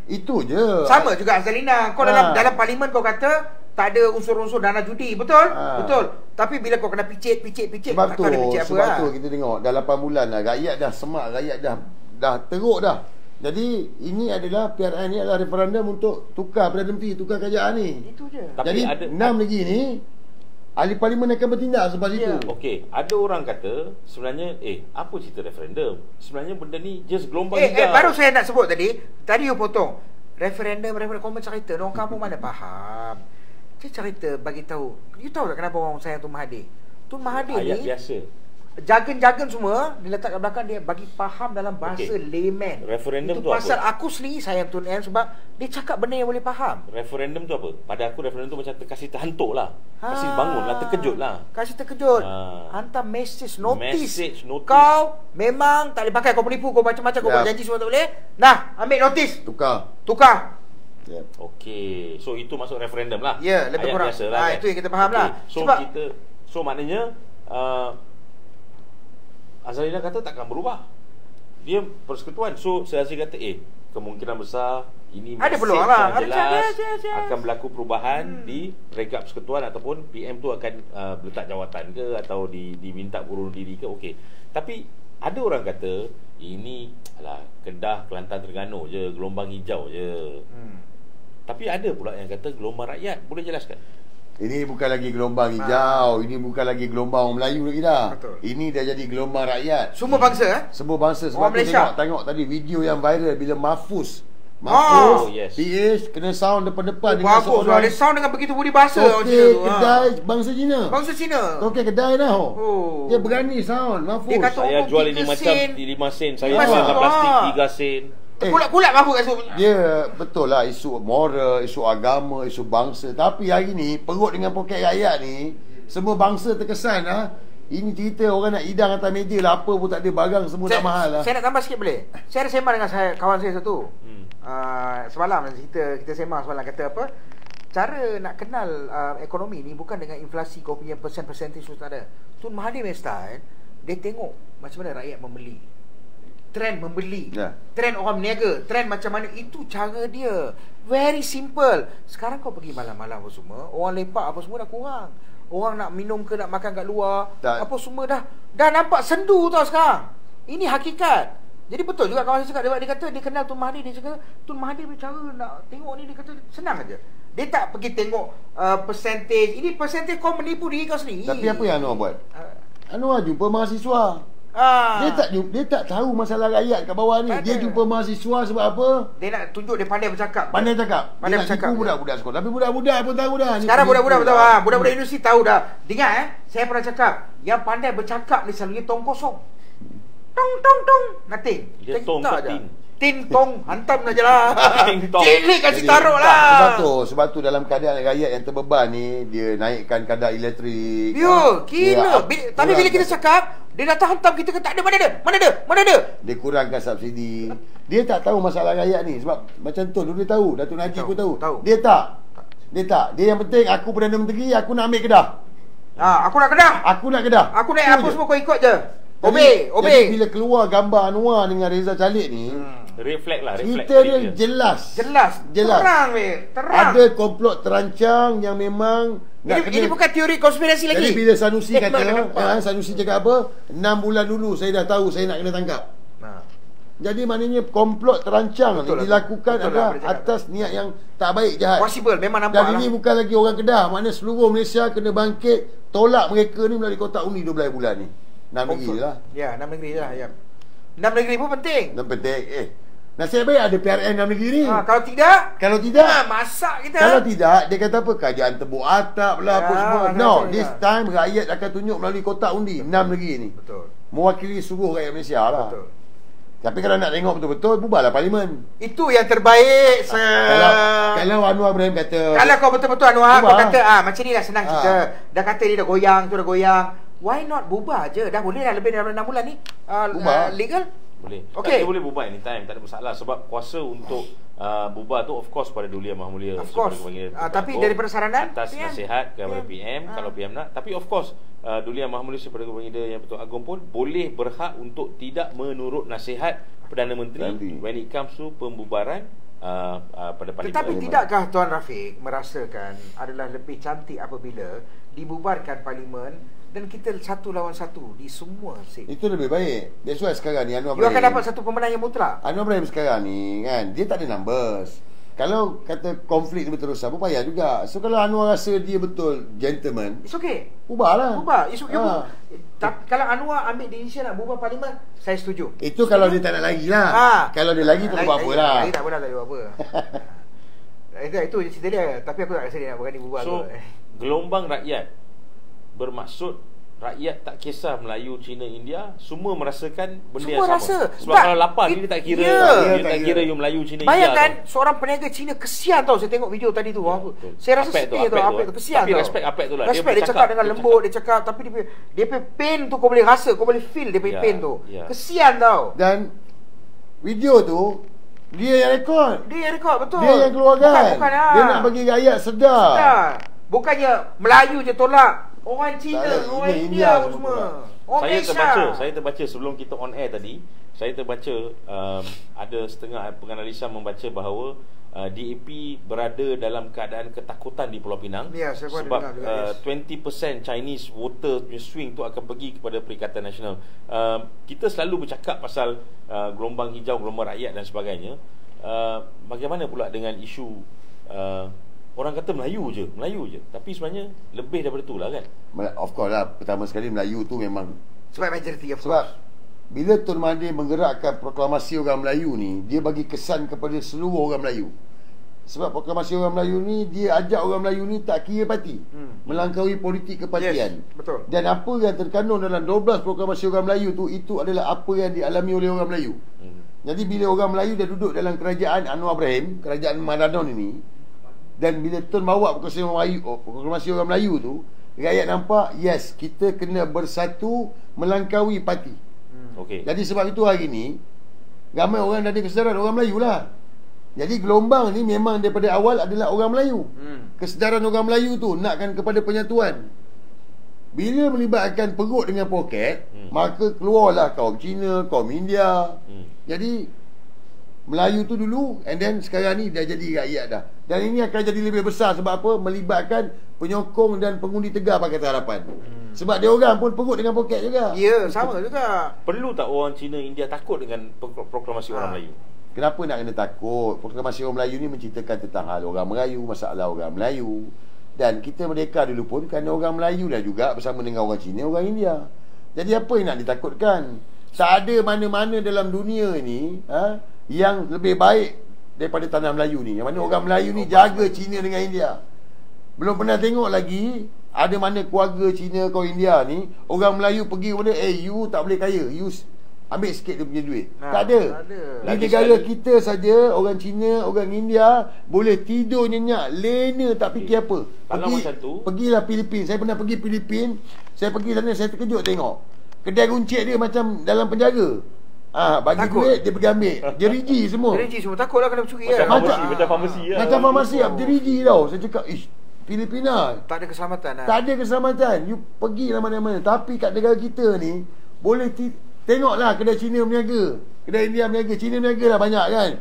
Itu je. Sama juga Azalina. Kau dalam parlimen kau kata tak ada unsur-unsur dana judi, betul? Betul. Tapi bila kau kena picit sebab tu kita tengok dah 8 bulan dah rakyat dah semak, rakyat dah teruk dah. Jadi ini adalah PRN ni adalah referendum untuk tukar Perdana Menteri, tukar kerajaan ni. Itu je. Tapi jadi 6 lagi ni ahli parlimen akan bertindak sebab itu. Okey, ada orang kata sebenarnya apa cerita referendum? Sebenarnya benda ni just gelombang hijau. Baru saya nak sebut tadi you potong. Referendum kau macam cerita, orang kampung mana faham. Saya cerita bagi tahu. You tahu tak kenapa orang sayang Tun Mahathir? Tun Mahathir ni biasa. Jargon semua diletak kat belakang dia bagi faham dalam bahasa layman. Referendum itu tu pasal apa? Aku sendiri sayang Tun M sebab dia cakap benda yang boleh faham. Referendum tu apa? Pada aku referendum tu macam terkasih terhantuk lah. Kasih bangun lah, terkejut lah. Kasih terkejut. Hantar message notice. Kau memang tak boleh pakai, kau penipu, kau macam-macam, kau buat janji semua tak boleh. Nah, ambil notice. Tukar. Okey. So itu masuk referendum lah. Ya, lebih kurang. Kan? Itu yang kita faham lah. So maknanya Azalina kata takkan berubah. Dia persekutuan. So Azri kata kemungkinan besar ini ada peluang lah. Jelas akan berlaku perubahan di Regap Persekutuan ataupun PM tu akan letak jawatan ke atau diminta urun diri ke. Okey. Tapi ada orang kata ini Kedah, Kelantan, Terengganu je, gelombang hijau je. Tapi ada pula yang kata gelombang rakyat. Boleh jelaskan? Ini bukan lagi gelombang hijau, ini bukan lagi gelombang orang Melayu lagi dah. Betul. Ini dah jadi gelombang rakyat. Semua bangsa Semua bangsa. Sebab tu tengok tadi video yang viral bila Mahfuz PH kena sound depan-depan dengan seorang. Dia sound dengan begitu budi bahasa. Okey, kedai bangsa Cina. Okey, kedai dah. Dia berani sound Mahfuz. Dia kata saya jual ini macam 5 sen, saya jual plastik 3 sen. Kulat Mahfuz kat situ. Dia betul lah isu moral, isu agama, isu bangsa. Tapi hari ni perut dengan poket rakyat ni semua bangsa terkesan lah. Ini cerita orang nak hidang atas meja lah, apa pun tak ada, barang semua tak mahal lah. Saya nak tambah sikit boleh? Saya ada sembang dengan kawan saya satu. Semalam kita sembang semalam, kata apa? Cara nak kenal ekonomi ni bukan dengan inflasi kau punya percentage tu tak ada. Tun Mahathir style, dia tengok macam mana rakyat membeli. Trend membeli, trend orang berniaga, trend macam mana, itu cara dia. Very simple. Sekarang kau pergi malam-malam apa semua, orang lepak apa semua dah kurang. Orang nak minum ke nak makan kat luar, apa semua dah nampak sendu tau sekarang. Ini hakikat. Jadi betul juga kawan saya cakap, dia kata dia kenal Tun Mahathir, dia cakap Tun Mahathir bercara nak tengok ni, dia kata senang aja. Dia tak pergi tengok percentage. Ini percentage kau menipu diri kau sendiri. Tapi apa yang Anwar buat? Anwar jumpa mahasiswa. Dia tak tahu masalah rakyat kat bawah ni. Dia jumpa mahasiswa sebab apa? Dia nak tunjuk dia pandai bercakap. Pandai bercakap. Budak-budak sekolah. Tapi budak-budak pun tahu dah. Sekarang budak-budak betul. Budak-budak universiti tahu dah. Dengar saya pernah cakap, yang pandai bercakap ni selalunya tong kosong. Tong tong tong. Nothing. Dia tong je. Tin tong hantam saja lah. Cilik kasih taruh lah. Sebab tu dalam keadaan rakyat yang terbeban ni, dia naikkan kadar elektrik. Gila. Tapi bila kita cakap, dia datang hantam kita, tak ada. Mana ada? Dia kurangkan subsidi. Dia tak tahu masalah rakyat ni. Sebab macam tu dulu dia tahu, Datuk Najib pun tahu. Dia tak. Dia yang penting aku Perdana Menteri, aku nak ambil Kedah. Aku nak Kedah. Aku naik apa semua kau ikut je. Jadi bila keluar gambar Anwar dengan Reza Khalid ni, reflect lah, kita dia jelas. Terang. Ada komplot terancang yang memang ini bukan teori konspirasi lagi. Jadi bila Sanusi kata, Sanusi cakap apa? 6 bulan dulu saya dah tahu saya nak kena tangkap. Jadi maknanya komplot terancang ni dilakukan adalah atas niat yang tak baik, jahat. Possible, memang nampak. Dan ini bukan lagi orang Kedah, maknanya seluruh Malaysia kena bangkit tolak mereka ni melalui kotak undi 12 bulan ni. 6 negeri lah. Ya, 6 negeri lah. Ya. 6 negeri pun penting. Nasib baik ada PRN 6 negeri ni. Kalau tidak, masak kita. Kalau tidak, dia kata apa? Kajian tebuk atap lah, apa semua. No, this time rakyat akan tunjuk melalui kotak undi 6 negeri ni. Betul. Mewakili seluruh rakyat Malaysia lah. Betul. Tapi kalau nak tengok betul-betul, bubarlah parlimen. Itu yang terbaik. Kalau Anwar Ibrahim kata, kalau kau betul-betul Anwar, kau kata macam ni dah senang cerita. Dah kata dia dah goyang, tu dah goyang. Why not bubar je? Dah boleh dah lebih daripada 6 bulan ni. Legal? Boleh. Okay. Dia boleh bubar anytime, tak ada masalah. Sebab kuasa untuk bubar tu of course pada Duli Yang Maha Mulia. Of course. Tapi daripada saranan atas nasihat kepada PM, kalau PM nak. Tapi of course Duli Yang Maha Mulia sebagai Baginda Yang Pertuan Agong pun boleh berhak untuk tidak menurut nasihat Perdana Menteri when it comes to pembubaran pada parlimen. Tetapi tidakkah Tuan Rafiq merasakan adalah lebih cantik apabila dibubarkan parlimen dan kita 1 lawan 1 di semua seat? Itu lebih baik. That's why sekarang ni Anwar Ibrahim Ibrahim akan dapat satu pemenang yang mutlak. Anwar Ibrahim sekarang ni kan, dia tak ada numbers. Kalau kata konflik ni berterusan, pun payah juga. So kalau Anwar rasa dia betul gentleman, it's okay. Bubarlah. Bubar. It's okay. Kalau Anwar ambil decision nak bubar parlimen, saya setuju. Itu kalau dia tak nak lagi lah. Kalau dia lagi tak buat apa lah. Lagi tak boleh tak buat apa. Itu cerita dia. Tapi aku tak rasa dia nak berani bubar. So gelombang rakyat bermaksud rakyat tak kisah Melayu, Cina, India, semua merasakan benda yang sama. Rasa. Sebab kalau lapar dia tak kira, dia tak kira you Melayu, Cina, bayangkan, India. Seorang peniaga Cina kesian tau. Saya tengok video tadi tu. Saya rasa sedih tau. Apek tu kesian tapi tau. respect Apek tu lah. Respect, dia cakap dengan lembut, dia cakap, tapi dia pain tu kau boleh rasa, kau boleh feel dia pain tu. Kesian tau. Dan video tu dia yang rekod. Betul. Dia yang keluarkan. Bukan dia nak bagi rakyat sedar. Bukannya Melayu je tolak, orang Cina, orang India semua. Saya terbaca sebelum kita on air tadi, saya terbaca ada setengah penganalisa membaca bahawa DAP berada dalam keadaan ketakutan di Pulau Pinang, sebab 20% Chinese voter swing tu akan pergi kepada Perikatan Nasional. Kita selalu bercakap pasal gelombang hijau, gelombang rakyat dan sebagainya. Bagaimana pula dengan isu orang kata Melayu je, tapi sebenarnya lebih daripada tu lah kan. Of course lah, pertama sekali Melayu tu memang sebab majority of sebab bila Tun Mahathir menggerakkan proklamasi orang Melayu ni, dia bagi kesan kepada seluruh orang Melayu. Sebab proklamasi orang Melayu ni, dia ajak orang Melayu ni tak kira parti, melangkaui politik kepartian. Betul. Dan apa yang terkandung dalam 12 proklamasi orang Melayu tu, itu adalah apa yang dialami oleh orang Melayu. Jadi bila orang Melayu dah duduk dalam kerajaan Anwar Ibrahim, kerajaan Madanon ini, dan bila Tun bawa proklamasi orang Melayu tu, rakyat nampak, yes, kita kena bersatu melangkaui parti. Jadi sebab itu hari ni ramai orang dah ada kesedaran orang Melayu lah. Jadi gelombang ni memang daripada awal adalah orang Melayu. Kesedaran orang Melayu tu nakkan kepada penyatuan. Bila melibatkan perut dengan poket, maka keluarlah kaum Cina, kaum India. Jadi Melayu tu dulu, and then sekarang ni dah jadi rakyat dah. Dan ini akan jadi lebih besar sebab apa? Melibatkan penyokong dan pengundi Tegar Pakatan Harapan. Sebab dia orang pun perut dengan poket juga. Ya, sama juga. Perlu tak orang Cina, India takut dengan proklamasi orang Melayu? Kenapa nak kena takut? Proklamasi orang Melayu ni menceritakan tentang hal orang Melayu, masalah orang Melayu. Dan kita merdeka dulu pun kerana orang Melayu dah juga bersama dengan orang Cina, orang India. Jadi apa yang nak ditakutkan? Tak ada mana-mana dalam dunia ni yang lebih baik daripada tanah Melayu ni. Yang mana orang Melayu ni jaga Cina dengan India. Belum pernah tengok lagi ada mana keluarga Cina kau India ni, orang Melayu pergi kepada you tak boleh kaya, you ambil sikit dia punya duit. Tak ada. Di negara kita saja orang Cina, orang India boleh tidur nyenyak, lena tak fikir apa. Pergilah Filipin. Saya pernah pergi Filipin. Saya pergi sana, saya terkejut tengok kedai runcit dia macam dalam penjara. Bagi takut duit dia pergi ambil. Jeriji semua. Jeriji semua takutlah kena mencuri kan. Macam farmasi lah. Macam farmasi jeriji tau. Saya cakap, Filipina tak ada keselamatan. Tak ada keselamatan. You pergi lah mana-mana. Tapi kat negara kita ni boleh tengoklah kedai Cina berniaga, kedai India berniaga, Cina berniaga lah banyak kan.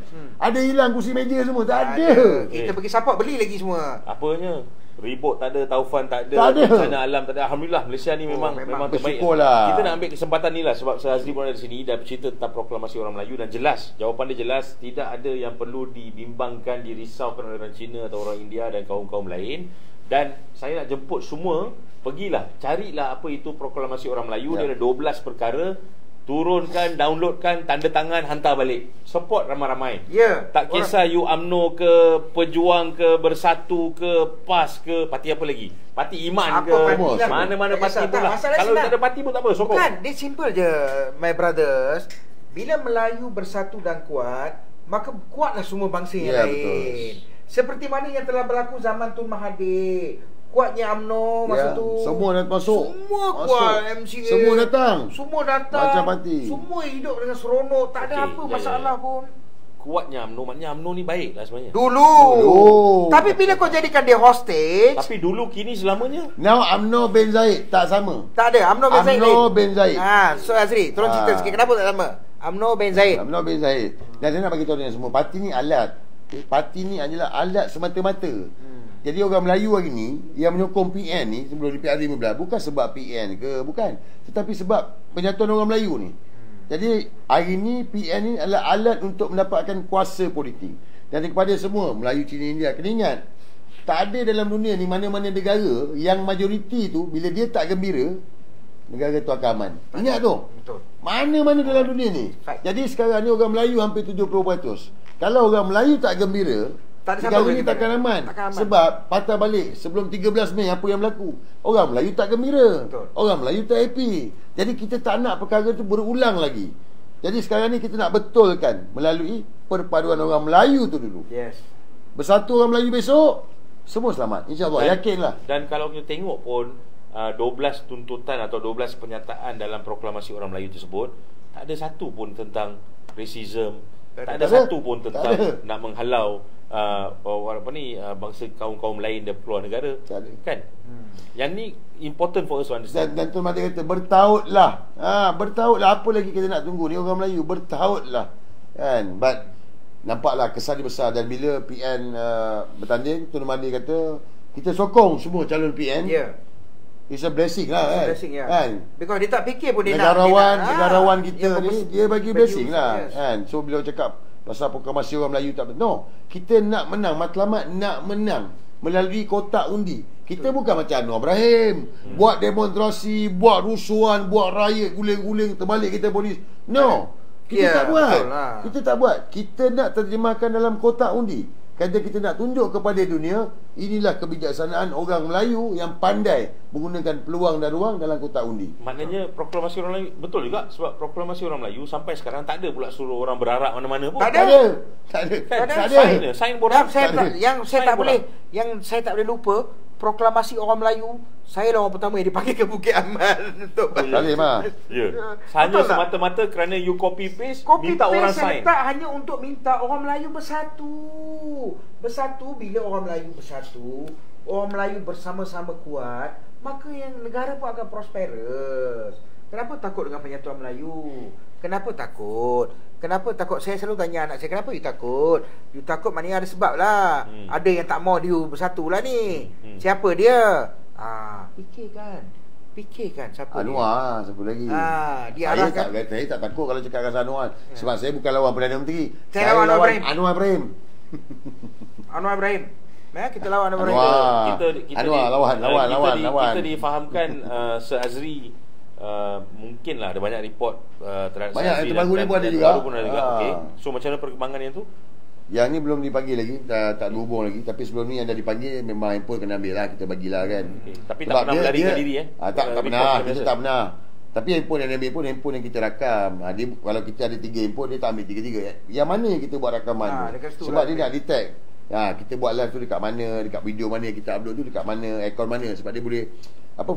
Ada hilang kursi meja semua? Tak ada. Kita pergi support beli lagi semua. Apanya? Ribut tak ada, taufan tak ada, Tak ada. bencana alam tak ada. Alhamdulillah Malaysia ni memang terbaik. bersyukurlah. Kita nak ambil kesempatan ni lah sebab Sir Azri pun ada di sini dan bercerita tentang proklamasi orang Melayu dan jelas, jawapan dia jelas, tidak ada yang perlu dibimbangkan, dirisaukan oleh orang Cina atau orang India dan kaum-kaum lain. Dan saya nak jemput semua, pergilah, carilah apa itu proklamasi orang Melayu. Dia ada 12 perkara. Turunkan, downloadkan, tanda tangan, hantar balik. Support ramai-ramai. Tak kisah you UMNO ke, Pejuang ke, Bersatu ke, PAS ke, parti apa lagi? Parti Iman ke, mana-mana parti pun lah. Kalau tak ada parti pun tak apa, sokong. Bukan, dia simple je, my brothers. Bila Melayu bersatu dan kuat, maka kuatlah semua bangsa yang lain. Betul. Seperti mana yang telah berlaku zaman Tun Mahathir. Kuatnya UMNO masa tu. Semua dah masuk. Semua kuat MCA. Semua datang. Semua datang. Macam parti. Semua hidup dengan seronok. Tak ada apa masalah pun. Kuatnya UMNO, maknanya UMNO ni baik lah sebenarnya. Dulu. Tapi bila kau jadikan dia hostage. Tapi dulu, kini, selamanya. Now UMNO bin Zaid tak sama. Tak ada. UMNO bin Zaid. UMNO bin Zaid. So Azri, tolong cerita sikit kenapa tak sama? UMNO bin Zaid. UMNO bin Zaid. Dan saya nak bagi tahu dia semua, parti ni alat. Parti ni adalah alat semata-mata. Jadi orang Melayu hari ni yang menyokong PN ni sebelum di PR15 bukan sebab PN ke, bukan, tetapi sebab penyatuan orang Melayu ni. Jadi hari ni PN ni adalah alat untuk mendapatkan kuasa politik. Dan kepada semua Melayu, Cina, India, kena ingat, tak ada dalam dunia ni mana-mana negara yang majoriti tu bila dia tak gembira, negara tu akan aman. Ingat tu. Betul. Mana-mana dalam dunia ni. Jadi sekarang ni orang Melayu hampir 70%. Kalau orang Melayu tak gembira, negara ni takkan aman. Sebab patah balik sebelum 13 Mei apa yang berlaku, orang Melayu tak gembira. Betul. Orang Melayu tak happy. Jadi kita tak nak perkara tu berulang lagi. Jadi sekarang ni kita nak betulkan melalui perpaduan orang Melayu tu dulu. Bersatu orang Melayu besok, semua selamat, InsyaAllah, yakinlah. Dan kalau kita tengok pun 12 tuntutan atau 12 pernyataan dalam proklamasi orang Melayu tersebut, tak ada satu pun tentang racism, tak ada satu pun tentang nak menghalau bangsa kaum-kaum lain dan keluar negara, kan? Yang ni important for us to understand. Dan Tuan Mahathir kata bertautlah. Bertautlah, apa lagi kita nak tunggu ni orang Melayu, bertautlah. Kan? But nampaklah kesan dia besar. Dan bila PN bertanding, Tuan Mahathir kata kita sokong semua calon PN. It's a blessing lah, kan? Blessing, kan? Because dia tak fikir pun dia negarawan kita ni, dia bagi blessing lah, kan? So bila cakap pasal proklamasi orang Melayu tak betul, no, kita nak menang, matlamat nak menang melalui kotak undi. Kita bukan macam Anwar Ibrahim buat demonstrasi, buat rusuhan, buat riot, guling-guling, terbalik kita polis. No, kita tak buat. Kita tak buat. Kita nak terjemahkan dalam kotak undi. Kata kita nak tunjuk kepada dunia, inilah kebijaksanaan orang Melayu yang pandai menggunakan peluang dan ruang dalam kotak undi. Maknanya proklamasi orang Melayu betul juga, sebab proklamasi orang Melayu sampai sekarang tak ada pula suruh orang berarak mana-mana pun. Tak ada. Sign board. Yang saya tak boleh lupa, proklamasi orang Melayu, saya lah orang pertama yang dipanggil ke Bukit Aman untuk Salim lah. Hanya semata-mata kerana you copy paste minta orang sign. Tak, hanya untuk minta orang Melayu bersatu. Bersatu, bila orang Melayu bersatu, orang Melayu bersama-sama kuat, maka yang negara pun akan prosperous. Kenapa takut dengan penyatuan Melayu? Kenapa takut? Kenapa takut? Saya selalu tanya anak saya, kenapa you takut? You takut maknanya ada sebab lah. Ada yang tak mau you bersatu lah ni. Siapa dia? Fikirkan siapa Anwar dia? Siapa lagi? Saya tak takut kalau cakap dengan Anwar. Sebab saya bukan lawan Perdana Menteri. Saya lawan Anwar Ibrahim. Anwar Ibrahim. Kita lawan Anwar Ibrahim. Lawan. Kita difahamkan Sir Azri, mungkinlah ada banyak report terhadap banyak yang terbaru ni pun ada juga. Okay. So macam mana perkembangan yang tu? Yang ni belum dipanggil lagi, tak hubung lagi. Tapi sebelum ni yang dah dipanggil, memang handphone kena ambil lah, kita bagilah kan. Tapi tak pernah melarikan diri tak pernah, kita tak pernah. Tapi handphone yang ambil pun handphone yang kita rakam. Dia, kalau kita ada 3 handphone, dia tak ambil 3-3. Yang mana yang kita buat rakaman tu? Sebab dia nak detect. Kita buat live tu dekat mana, dekat video mana yang kita upload tu dekat mana, akaun mana. Sebab dia boleh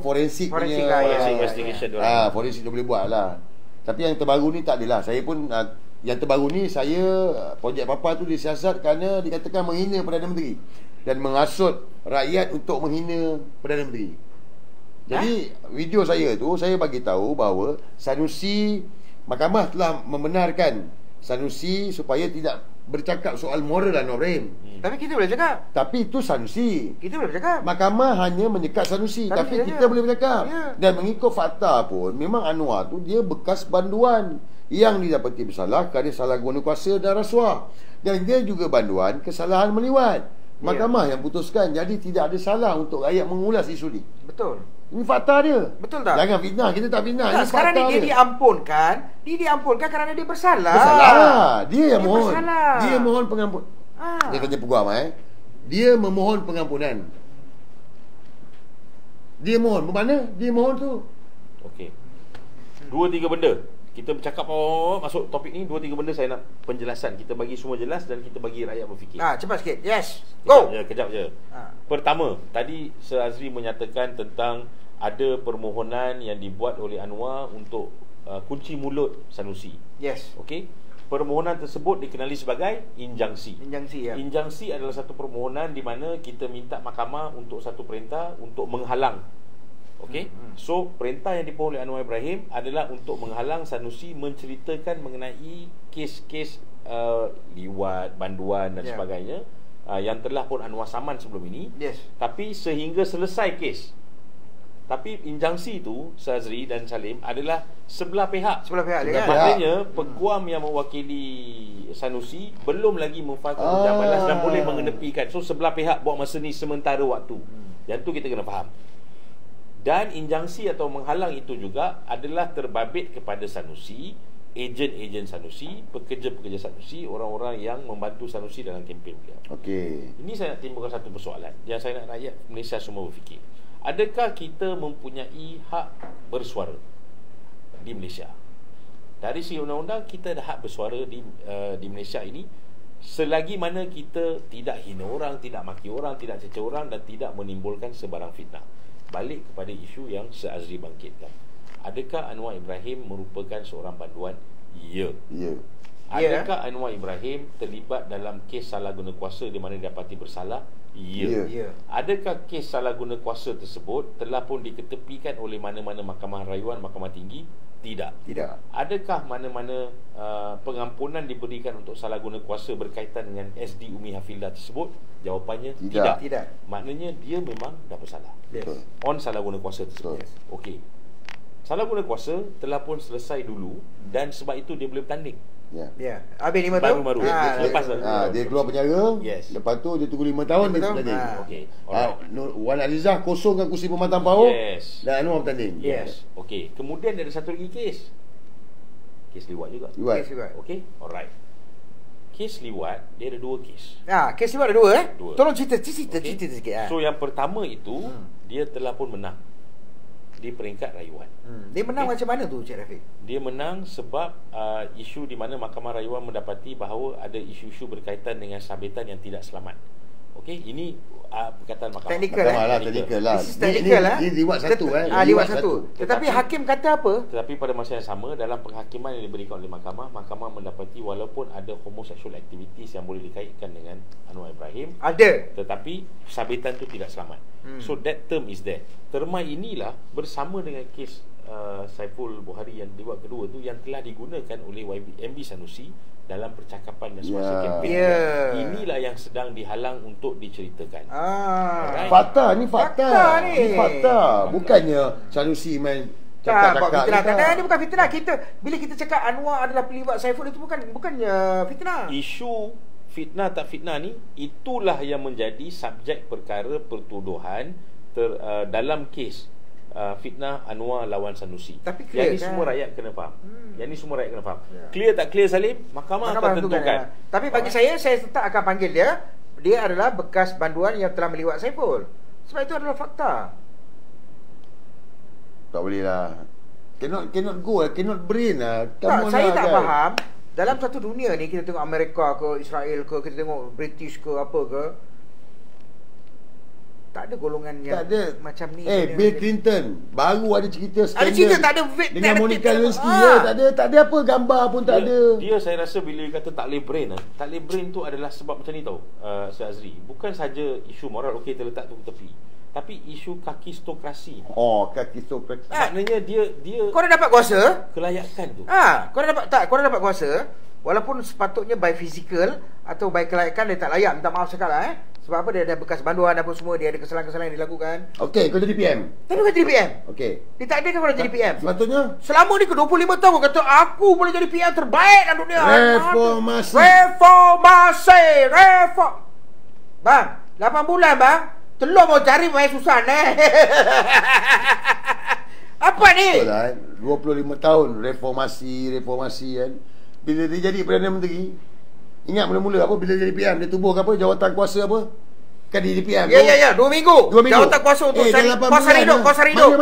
forensik punya investigation. Forensik dia boleh buat lah. Tapi yang terbaru ni tak adalah. Saya pun yang terbaru ni, saya projek Papa tu disiasat kerana dikatakan menghina Perdana Menteri dan menghasut rakyat untuk menghina Perdana Menteri. Jadi video saya tu saya bagi tahu bahawa Sanusi, mahkamah telah membenarkan Sanusi supaya tidak bercakap soal moral Anwar Ibrahim. Tapi kita boleh cakap. Tapi itu Sanusi. Kita boleh bercakap. Mahkamah hanya menyekat Sanusi, tapi kita boleh bercakap. Dan mengikut fakta pun memang Anwar tu dia bekas banduan yang didapati bersalah kerana salah guna kuasa dan rasuah. Dan dia juga banduan kesalahan meliwat. Mahkamah yang putuskan. Jadi tidak ada salah untuk rakyat mengulas isu ni. Betul. Ini fakta dia. Betul tak? Jangan fitnah, kita tak fitnah. Ini Sekarang fakta dia diampunkan. Dia diampunkan kerana dia bersalah. Bersalah. Dia yang mohon. Bersalah. Dia mohon pengampunan. Dia kena peguam Dia memohon pengampunan. Dia mohon. Bermakna dia mohon tu. Okey. 2-3 benda. Kita bercakap masuk topik ni 2-3 benda saya nak penjelasan. Kita bagi semua jelas dan kita bagi rakyat berfikir. Cepat sikit. Yes. Go. Kejap je. Pertama, tadi Sir Azri menyatakan tentang ada permohonan yang dibuat oleh Anwar untuk kunci mulut Sanusi. Yes. Okey. Permohonan tersebut dikenali sebagai injangsi. Injangsi, ya. Injangsi adalah satu permohonan di mana kita minta mahkamah untuk satu perintah untuk menghalang. Okey. So perintah yang diperoleh oleh Anwar Ibrahim adalah untuk menghalang Sanusi menceritakan mengenai kes-kes liwat, banduan dan sebagainya yang telah pun Anwar saman sebelum ini. Yes. Tapi sehingga selesai kes. Tapi injangsi itu Sazri dan Salim adalah sebelah pihak. Sebelah pihak dia kan. Maknanya peguam yang mewakili Sanusi belum lagi memfahamkan hukuman balas dan boleh mengenepikan. So sebelah pihak buat masa ni sementara waktu. Yang tu kita kena faham. Dan injangsi atau menghalang itu juga adalah terbabit kepada Sanusi, ejen-ejen Sanusi, pekerja-pekerja Sanusi, orang-orang yang membantu Sanusi dalam kempen beliau. Okey. Ini saya nak timbulkan satu persoalan yang saya nak rakyat Malaysia semua berfikir. Adakah kita mempunyai hak bersuara di Malaysia? Dari segi undang-undang kita ada hak bersuara di Malaysia ini selagi mana kita tidak hina orang, tidak maki orang, tidak cecah orang dan tidak menimbulkan sebarang fitnah. Balik kepada isu yang Sir Azri bangkitkan. Adakah Anwar Ibrahim merupakan seorang banduan? Ya. Adakah Anwar Ibrahim terlibat dalam kes salah guna kuasa di mana didapati bersalah? Ya. Adakah kes salah guna kuasa tersebut telah pun diketepikan oleh mana-mana mahkamah rayuan, mahkamah tinggi? Tidak. Adakah mana-mana pengampunan diberikan untuk salah guna kuasa berkaitan dengan SD Umi Hafildah tersebut? Jawapannya tidak. Maknanya dia memang dah bersalah. On salah guna kuasa tersebut. Okey. Salah guna kuasa telah pun selesai dulu dan sebab itu dia boleh bertanding. Habis 5 tahun baru. Lepas dia keluar penjara. Lepas tu dia tunggu 5 tahun dia bertanding. Okey. Wan Alizah kosongkan kursi pemantang power. Dan Anwar bertanding. Okey. Kemudian ada satu lagi kes. Kes liwat juga. Okey. Alright. Kes liwat dia ada 2 kes. Kes liwat ada 2 Tolong cerita sikit. So yang pertama itu dia telah pun menang di peringkat rayuan. Dia menang macam mana tu Cik Rafiq? Dia menang sebab isu di mana mahkamah rayuan mendapati bahawa ada isu-isu berkaitan dengan sabitan yang tidak selamat. Okey, ini perkataan mahkamah. Teknikal lah. Ini liwat satu liwat satu. Tetapi hakim kata apa? Tetapi pada masa yang sama dalam penghakiman yang diberikan oleh mahkamah mendapati walaupun ada homosexual activities yang boleh dikaitkan dengan Anwar Ibrahim, ada, tetapi sabitan itu tidak selamat. So that term is there. Terma inilah bersama dengan kes Saiful Buhari yang liwat kedua tu yang telah digunakan oleh MB Sanusi dalam percakapan dan semasa kempen. Inilah yang sedang dihalang untuk diceritakan. Fakta ni. Ini fakta. Bukannya Sanusi main cakap-cakap. Ini bukan fitnah. Bila kita cakap Anwar adalah pelibat Saiful, itu bukannya fitnah. Isu fitnah tak fitnah ni itulah yang menjadi subjek perkara pertuduhan dalam kes fitnah Anwar lawan Sanusi. Tapi clear, yang ini semua rakyat kena faham. Yang ini semua rakyat kena faham. Clear tak clear Salim? Mahkamah akan tentukan. Tapi bagi saya tetap akan panggil dia. Dia adalah bekas banduan yang telah meliwat Saiful. Sebab itu adalah fakta. Tak boleh lah. Cannot go lah. Cannot brain lah. Saya tak faham. Dalam satu dunia ni, kita tengok Amerika ke, Israel ke, kita tengok British ke, apa ke, tak ada golongan yang macam ni. Bill Clinton baru ada cerita skandal. Ada cerita tak ada dengan Monica Lewinsky. Tak ada apa, gambar pun tak ada. Dia saya rasa bila dia kata tak boleh brain, tak boleh brain tu adalah sebab macam ni tau, Sir Azri. Bukan saja isu moral, okey kita letak tu tepi. tapi isu kakistokrasi. Kakistokrasi. Maknanya dia Kau dah dapat kuasa, kelayakan tu. kau dah dapat kuasa, walaupun sepatutnya by physical atau by kelayakan dia tak layak, minta maaf cakap lah Sebab apa, dia ada bekas banduan apa semua, dia ada kesalahan-kesalahan yang dilakukan. Okey, kau jadi PM. Tapi kau jadi PM. Okey. Dia tak ada kan kau dah jadi PM. Sepatutnya Selama ni ke 25 tahun kau kata aku boleh jadi PM terbaik dalam dunia. Reformasi. Bang, 8 bulan bang. Telur mau cari main susah Apa ni? Betul lah, 25 tahun reformasi kan. Bila dia jadi Perdana Menteri, ingat mula-mula apa, bila jadi PM dia tubuh apa, jawatan kuasa apa? Kan dia jadi PM. Ya, 2 minggu. 2 minggu. Jawatan kuasa untuk kuasa hidup.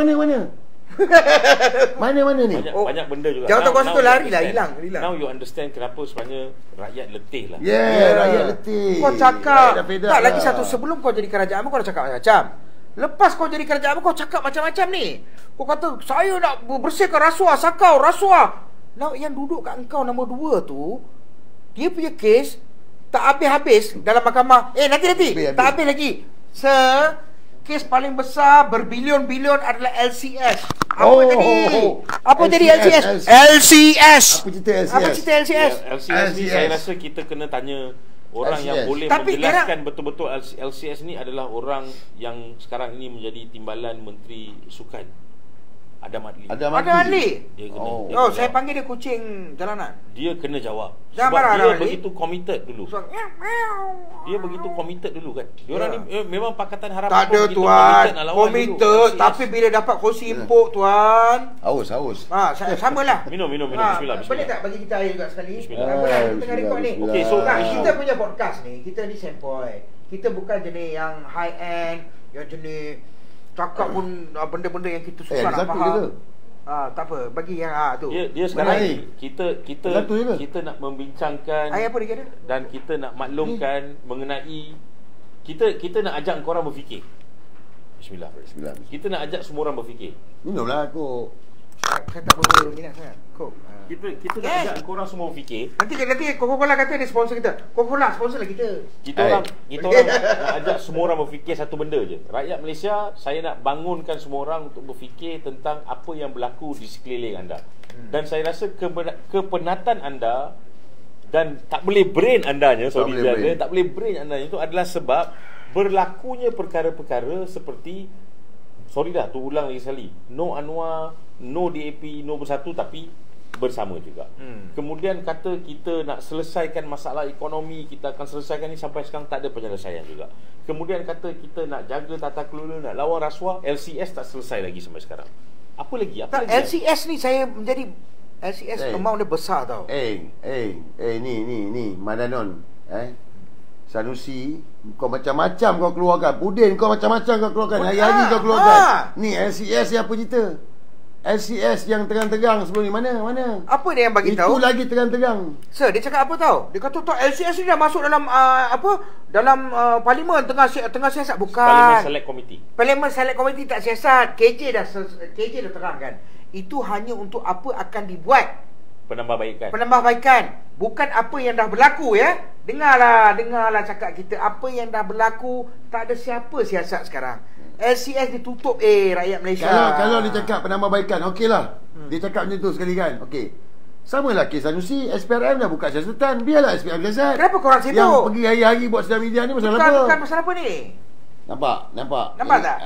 Mana ni? Banyak benda juga. Jawatan kuasa tu lari lah, hilang. Now you understand kenapa sebenarnya rakyat letih lah. Rakyat letih. Kau cakap tak lagi lah. satu, sebelum kau jadi kerajaan kau dah cakap macam-macam. Lepas kau jadi kerajaan kau cakap macam-macam ni. Kau kata saya nak bersihkan rasuah, sakau rasuah. Now yang duduk kat engkau nombor 2 tu, dia punya kes tak habis-habis dalam mahkamah. Nanti tak habis lagi. Kes paling besar berbilion-bilion adalah LCS. Apa jadi LCS? Apa cerita LCS? LCS ni saya rasa kita kena tanya orang LCS yang boleh Tapi menjelaskan betul-betul LCS ni adalah orang yang sekarang ini menjadi timbalan Menteri Sukan, Adam Adli. Dia kena, saya panggil dia kucing jalanan. Dia kena jawab. Jangan Sebab marah, dia Adam begitu committed dulu. Dia begitu committed dulu kan. Diorang ni memang Pakatan Harapan Tak ada tuan, committed. Tapi bila dapat kursi empuk tuan, Haus. samalah. Minum. Bismillah. Boleh tak bagi kita air juga sekali? Bismillah. Kita tengah rekod ni. Okey, so kita punya podcast ni, kita ni sempoi. Kita bukan jenis yang high end, yang jenis cakap pun benda-benda yang kita susah nak faham. Tak apa, bagi yang tu. Dia sekarang ni kita nak membincangkan Air apa dia kata? dan kita nak maklumkan mengenai kita nak ajak korang berfikir. Bismillah. Kita nak ajak semua orang berfikir. Minumlah aku. Saya tak boleh minat sangat. Kok. Kita nak ajak korang semua berfikir. Nanti Coca-Cola kata dia sponsor kita. Coca-Cola sponsor lah kita. Kita orang nak ajak semua orang berfikir satu benda je. Rakyat Malaysia, saya nak bangunkan semua orang untuk berfikir tentang apa yang berlaku di sekeliling anda. Dan saya rasa kepenatan anda dan tak boleh brain andanya, tak boleh brain andanya itu adalah sebab berlakunya perkara-perkara seperti, tu ulang lagi sekali, no Anwar, no DAP, no bersatu, tapi bersama juga. Kemudian kata kita nak selesaikan masalah ekonomi, kita akan selesaikan ni, sampai sekarang tak ada penyelesaian juga. Kemudian kata kita nak jaga tata kelola, nak lawan rasuah, LCS tak selesai lagi sampai sekarang. Apa lagi? LCS ni saya menjadi LCS amount dia besar tau. Ni Madanon, Sanusi, kau macam-macam kau keluarkan. Pudin kau macam-macam kau keluarkan. Hari-hari kau keluarkan. Ni LCS yang apa cerita? LCS yang terang-terang sebelum ni mana? Apa dia yang bagi tahu? Itu lagi terang-terang. Sir, dia cakap apa tahu? Dia kata tak, LCS ni dah masuk dalam dalam parlimen tengah siasat. Bukan. Parlimen Select Committee tak siasat. KJ dah terangkan. Itu hanya untuk apa akan dibuat. Penambahbaikan. Bukan apa yang dah berlaku ya. Dengarlah cakap kita. Apa yang dah berlaku, tak ada siapa siasat sekarang. LCS ditutup rakyat Malaysia. Kalau dia cakap penambahbaikan, okeylah. Dia cakap macam tu sekali kan. Okey. Samalah kes Sanusi, SPRM dah buka siasatan. Biarlah SPRM siasat. Kenapa korang sibuk? Yang pergi hari-hari buat sidang media ni pasal apa? Bukan pasal apa ni? Nampak tak?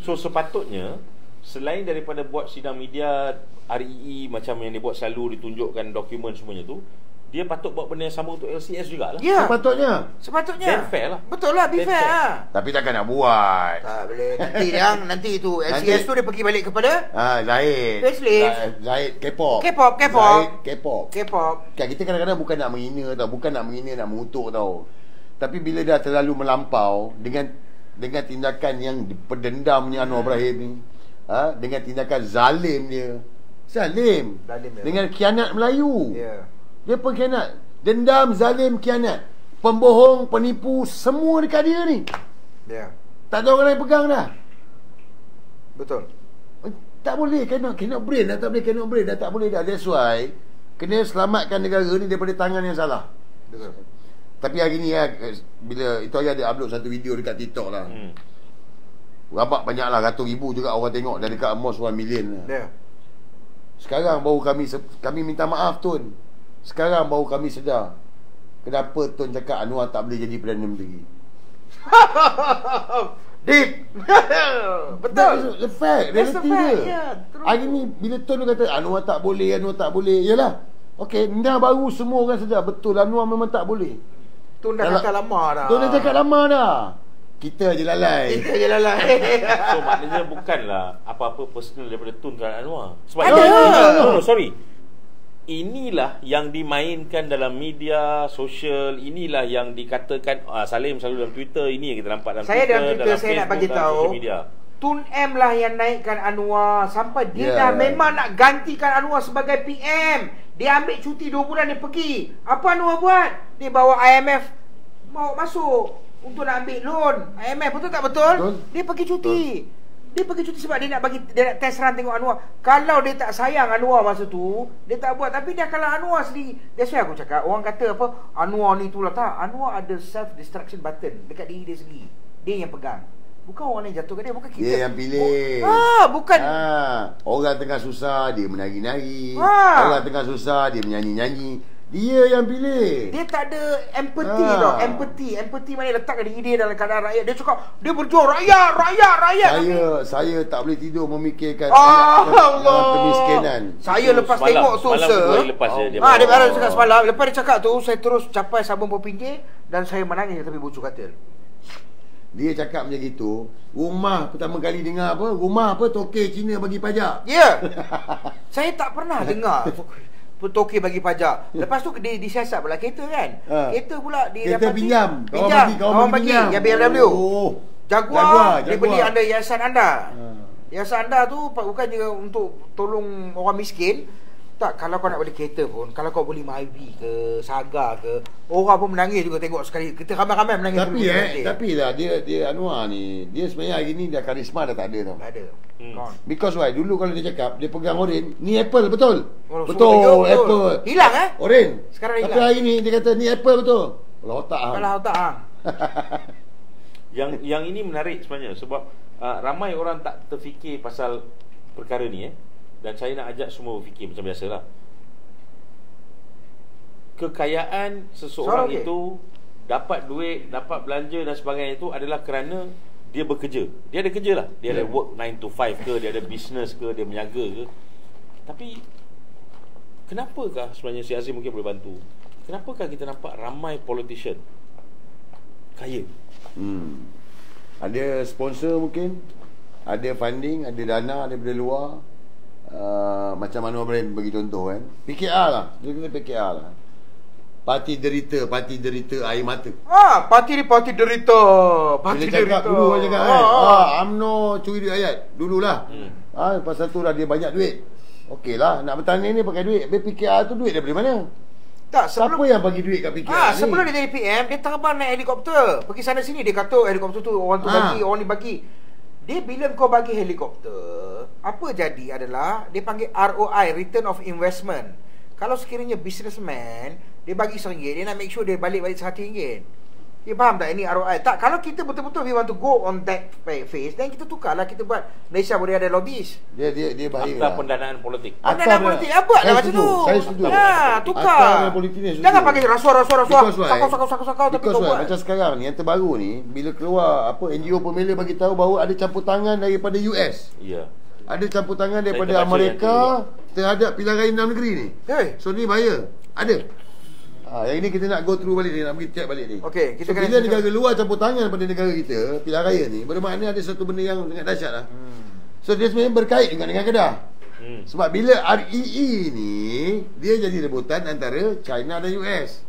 So sepatutnya, selain daripada buat sidang media REE macam yang dia buat selalu, ditunjukkan dokumen semuanya tu, dia patut buat benda yang sama untuk LCS jugalah. Ya. Sepatutnya. Dan fair lah. Betul lah, be fair lah. Tapi takkan nak buat. Tak boleh. Nanti tu LCS tu dia pergi balik kepada Zahid K-pop. Kan kita kadang-kadang bukan nak menghina tau, nak mengutuk tau. Tapi bila dah terlalu melampau dengan tindakan yang pendendamnya Anwar Ibrahim ni, dengan tindakan zalim dia. Dengan khianat Melayu. Dia pengkhianat, dendam, zalim, khianat, pembohong, penipu, semua dekat dia ni. Tak ada orang lain pegang dah. Betul. Tak boleh, cannot brain dah, tak boleh dah. That's why kena selamatkan negara ni daripada tangan yang salah. Betul. Tapi hari ni bila itu hari ada upload satu video dekat TikTok lah. Rabak banyaklah, ratus ribu juga orang tengok. Dah dekat almost 1 million lah. Sekarang baru kami minta maaf Tun. Sekarang baru kami sedar kenapa Tun cakap Anwar tak boleh jadi Perdana Menteri. Deep. Betul. The fact, reality dia. Yeah, hari ni bila Tun kata Anwar tak boleh, yalah. Okey, dah baru semua orang sedar betul Anwar memang tak boleh. Tun dah cakap lama dah. Tun dah cakap lama dah. Kita je lalai. So maknanya bukanlah apa-apa personal daripada Tun terhadap Anwar. Sebab ada. Sorry. Inilah yang dimainkan dalam media sosial, inilah yang dikatakan Salim selalu dalam Twitter, ini yang kita nampak dalam Twitter, dalam saya Facebook, nak bagi tahu Tun M lah yang naikkan Anwar sampai dia dah memang nak gantikan Anwar sebagai PM. Dia ambil cuti 2 bulan dia pergi. Apa Anwar buat? Dia bawa IMF bawa masuk untuk nak ambil loan IMF, betul tak betul? Dia pergi cuti. Dia pergi cuti sebab dia nak test run tengok Anwar. Kalau dia tak sayang Anwar masa tu, dia tak buat. Tapi dia kalah Anwar sendiri. That's why aku cakap, orang kata apa, Anwar ni tu lah. Tak, Anwar ada self destruction button dekat diri dia sendiri. Dia yang pegang. Bukan orang lain jatuh kat dia, bukan kita. Dia yang pilih. Bukan. Orang tengah susah dia menari-nari. Orang tengah susah dia menyanyi-nyanyi. Dia yang pilih. Dia tak ada empathy tau. Empathy mana letak diri dia dalam keadaan rakyat. Dia cakap dia berjuang rakyat. Saya tak boleh tidur memikirkan Allah kemiskinan. Saya lepas tengok tu dia baru cakap semalam. Lepas dia cakap tu, saya terus capai sabun berpinggir dan saya menangis tapi bucu katil. Dia cakap macam gitu. Rumah pertama kali dengar apa? Rumah apa tokey Cina bagi pajak. Ya. Saya tak pernah dengar tokey bagi pajak. Lepas tu dia disiasat pula kereta kan. Kereta pula dia dapat pinjam. Kawan bagi yang BMW. Jaguar dia beli under yayasan anda. Yayasan anda tu bukannya untuk tolong orang miskin. Tak, kalau kau nak beli kereta pun, kalau kau beli Myvi ke, Saga ke, orang pun menangis juga tengok sekali. Kita ramai-ramai menangis. Tapi lah dia Anwar ni, dia sebenarnya hari ni dah karisma dah tak ada tau. Tak ada. Because why? Dulu kalau dia cakap, dia pegang oren, ni Apple betul. Betul. Apple. Hilang oren. Sekarang hilang. Tapi hari ni dia kata ni Apple betul. Kalau otak Yang ini menarik sebenarnya sebab ramai orang tak terfikir pasal perkara ni dan saya nak ajak semua berfikir macam biasalah. Kekayaan seseorang itu dapat duit, dapat belanja dan sebagainya itu adalah kerana dia bekerja. Dia ada kerja lah. Dia ada work 9 to 5 ke, dia ada business ke, dia berniaga ke. Tapi kenapakah sebenarnya si Azim mungkin boleh bantu? Kenapakah kita nampak ramai politician kaya? Ada sponsor mungkin, ada funding, ada dana daripada luar. Macam Anwar Ibrahim bagi contoh kan. PKR lah. Dia kata PKR lah. Parti derita air mata. Parti derita. Dia cakap dulu kan UMNO curi duit rakyat dululah. Pasal tu lah dia banyak duit. Okey lah, nak bertanding ni pakai duit. PKR tu duit daripada mana? Tak, siapa yang bagi duit kat PKR ni? Sebelum dia jadi PM, dia terbang naik helikopter. Pergi sana sini, dia kata helikopter tu orang tu bagi, orang ni bagi. Dia bila kau bagi helikopter, apa jadi adalah dia panggil ROI, Return of Investment. Kalau sekiranya businessman, dia bagi RM1, dia nak make sure dia balik RM100. Dia faham tak ini ROI? Tak, kalau kita betul-betul we want to go on that phase, dan kita tukarlah, kita buat Malaysia boleh ada lobbies. Dia baik lah. Pendanaan politik. Pendanaan politik apa lah macam tu. Saya setuju. Tukar. Jangan pakai rasuah. Sakau tapi kau buat. Macam sekarang ni yang terbaru ni, bila keluar apa NGO Pemela bagi tahu bahawa ada campur tangan daripada US. Ya. Ada campur tangan daripada Amerika terhadap pilihan raya dalam negeri ni. So ni bahaya. Ada. Yang ini kita nak go through balik ni, nak pergi check balik ni. Okey, kita bila negara luar campur tangan pada negara kita, pilihan raya ni, bermakna ada satu benda yang sangat dahsyat lah. So dia sebenarnya berkait dengan Kedah. Sebab bila REE ni, dia jadi rebutan antara China dan US.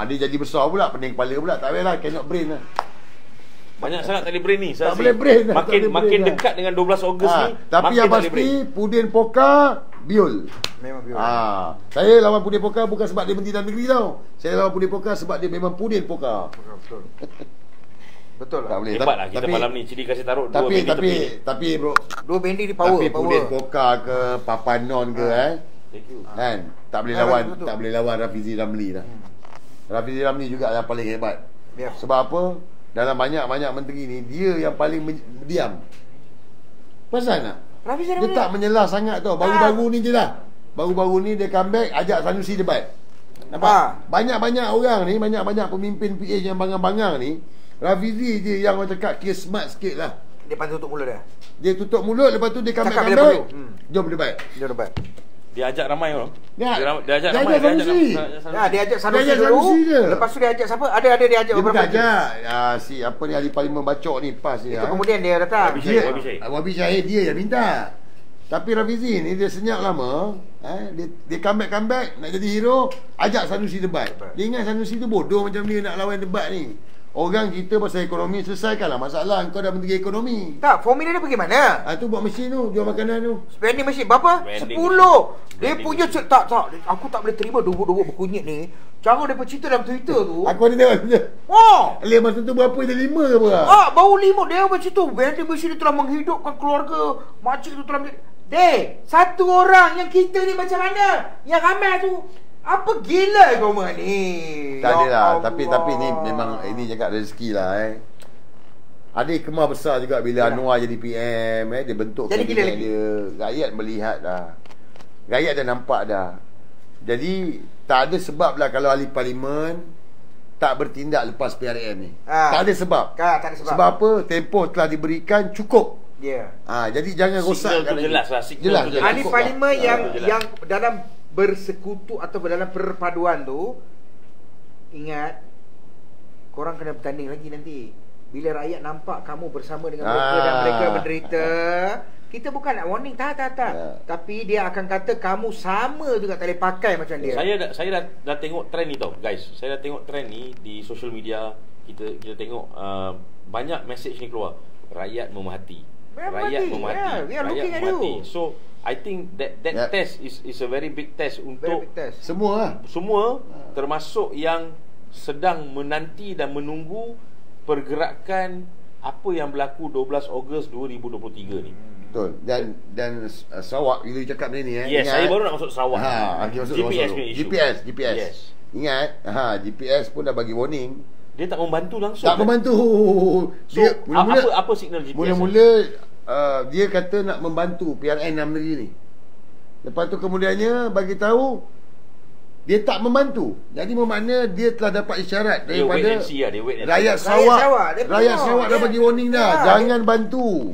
Dia jadi besar pula, pening kepala pula. Tak payahlah, cannot brain lah. Banyak sangat tak boleh brain ni. Tak boleh brain lah. Makin dekat dengan 12 Ogos ni, tapi yang pasti Pudin Poka Biol. Memang Biol. Saya lawan Pudin Poka bukan sebab dia menteri dalam negeri tau. Saya lawan Pudin Poka sebab dia memang Pudin Poka. Betul. Betul lah. Tak boleh. Hebat lah kita malam ni Cili kasih taruh dua bendi tepi. Tapi bro, dua bendi di power. Tapi Pudin Poka ke Papanon ke thank you. Kan? Tak boleh lawan Rafizi Ramli lah. Rafizi Ramli juga yang paling hebat. Sebab apa? dalam banyak-banyak menteri ni, dia yang paling diam. Pasal nak? Dia tak menyelah sangat tau. Baru-baru ni je lah. Baru-baru ni dia comeback, ajak Sanusi debat. Nampak? Banyak-banyak orang ni, banyak-banyak pemimpin PH yang bangang-bangang ni, Rafizi je yang orang cakap kira smart sikit lah. Dia pantas tutup mulut dia. Dia tutup mulut, lepas tu dia comeback. Jom debat. Dia ajak ramai orang. Dia ajak ramai. Dia ajak Sanusi dulu. Lepas tu dia ajak siapa? Ada dia ajak dia beberapa. Dia ajak si apa ni, ahli parlimen bacok ni pas dia. Itu kemudian dia datang. Wabi Syahid dia yang minta. Tapi Rafizi ni dia senyap lama, dia comeback nak jadi hero, ajak Sanusi debat. Dia ingat Sanusi tu bodoh macam dia nak lawan debat ni. Orang kita pasal ekonomi, selesaikanlah masalah. Kau dah menteri ekonomi. Tak, formula dia pergi mana? Tu buat mesin tu, jual makanan tu. Spending mesin berapa? 10. Dia punya tak. Aku tak boleh terima dubuk-dubuk berkunyit ni. Cara dia cerita dalam Twitter tu. Aku ada tengok. Dia masa tu berapa? Dia 5 ke apa? Baru 5. Dia macam tu. Vending mesin dia telah menghidupkan keluarga. Makcik tu telah satu orang yang kita ni macam mana? Yang ramai tu apa gila kau ni? Tak adalah. Tapi ni memang ini cakap rezeki lah. Ada hikmah besar juga bila Anwar jadi PM. Dia bentuk kabinet dia. Rakyat melihat dah. Rakyat dah nampak dah. Jadi tak ada sebab lah kalau ahli parlimen tak bertindak lepas PRM ni. Tak ada sebab. Tak ada sebab. Sebab apa? Tempoh telah diberikan cukup. Jadi jangan rosakkan. Jelas. Ahli parlimen yang dalam bersekutu atau dalam perpaduan tu, ingat, korang kena bertanding lagi nanti. Bila rakyat nampak kamu bersama dengan mereka dan mereka menderita, kita bukan nak warning, tak. Tapi dia akan kata kamu sama juga, tak boleh pakai macam dia. Saya dah tengok trend ni tau, guys. Saya dah tengok trend ni di social media. Kita tengok banyak message ni keluar. Rakyat memahati. Rakyat memahati. So I think that test is a very big test untuk semua termasuk yang sedang menanti dan menunggu pergerakan apa yang berlaku 12 Ogos 2023 ni. Betul. Dan Sarawak bila cakap ni yes, ingat, saya baru nak masuk Sarawak. GPS. Yes. Ingat, GPS pun dah bagi warning. Dia tak membantu langsung. Tak membantu. Dia apa signal GPS? Mula-mula dia kata nak membantu PRN 6 negeri ni. Lepas tu kemudiannya bagi tahu dia tak membantu. Jadi bermakna dia telah dapat isyarat daripada rakyat Sarawak dah bagi warning dah. Jangan bantu.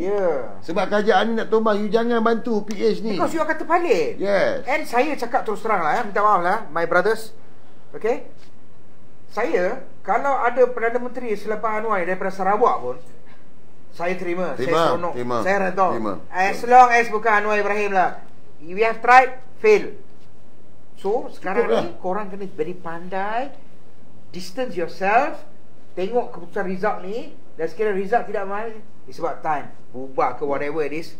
Sebab kerajaan ni nak tumbang, you jangan bantu PH ni. Because you akan terpalit. Yes. And saya cakap terus terang lah, minta maaf lah my brothers. Okay, saya kalau ada Perdana Menteri selepas Anwar daripada Sarawak pun, saya terima. Saya seronok. Saya redha. As long as bukan Anwar Ibrahim lah. We have tried, fail. So sekarang ni korang kena very pandai, distance yourself, tengok keputusan result ni. Dan sekiranya result tidak main, it's about time. Ubah ke whatever it is.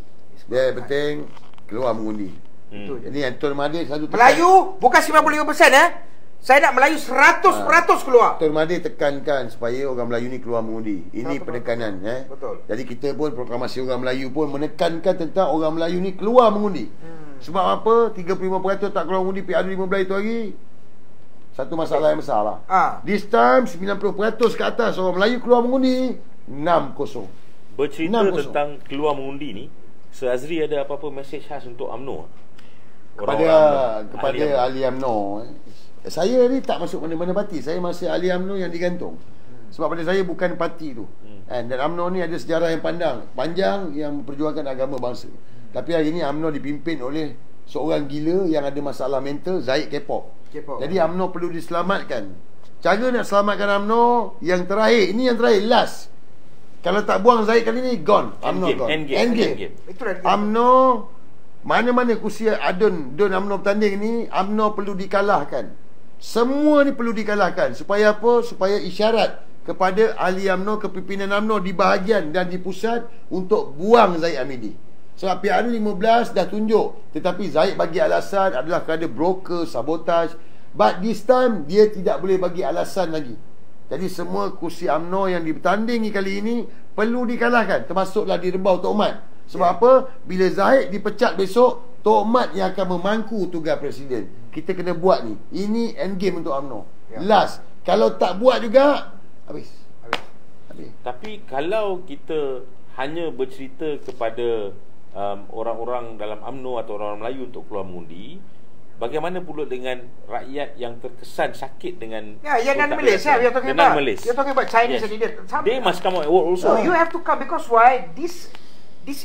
Dia penting keluar mengundi. Jadi Anton Mahathir selalu Melayu bukan 95%. Saya nak Melayu 100% keluar. Anton Mahathir tekankan supaya orang Melayu ni keluar mengundi. Ini penekanan. Betul. Jadi kita pun proklamasi orang Melayu pun menekankan tentang orang Melayu ni keluar mengundi. Sebab apa? 35% tak keluar mengundi PRU 15 itu hari. Satu masalah yang besar lah. This time 90% ke atas orang Melayu keluar mengundi. 6-0. Bercerita tentang keluar mengundi ni, Sir Azri ada apa-apa message khas untuk UMNO? Kepada ahli UMNO. Saya ni tak masuk mana-mana parti. Saya masih ahli UMNO yang digantung. Sebab pada saya bukan parti tu. Dan UMNO ni ada sejarah yang panjang yang memperjuangkan agama bangsa. Tapi hari ni UMNO dipimpin oleh seorang gila yang ada masalah mental, Zahid K-pop. Jadi UMNO perlu diselamatkan. Cara nak selamatkan UMNO yang terakhir, ini yang terakhir, last. Kalau tak buang Zahid kali ni, gone. UMNO gone. Endgame. UMNO, mana-mana kursi Don UMNO bertanding ni, UMNO perlu dikalahkan. Semua ni perlu dikalahkan. Supaya apa? Supaya isyarat kepada ahli UMNO, kepimpinan UMNO di bahagian dan di pusat untuk buang Zahid Hamidi. Sebab PRU 15 dah tunjuk, tetapi Zahid bagi alasan adalah kerana broker, sabotaj. But this time dia tidak boleh bagi alasan lagi. Jadi semua kursi UMNO yang bertandingi kali ini perlu dikalahkan, termasuklah di Rebau Tok Mat. Sebab apa? Bila Zahid dipecat besok, Tok Mat yang akan memangku tugas presiden. Kita kena buat ni. Ini endgame untuk UMNO. Last. Kalau tak buat juga, habis. boleh. Tapi kalau kita hanya bercerita kepada orang-orang dalam UMNO atau orang Melayu untuk keluar mengundi, bagaimana pula dengan rakyat yang terkesan sakit dengan non-Malaysia, you're talking about Chinese and Indian. They must come out and work also. So you have to come, because why? This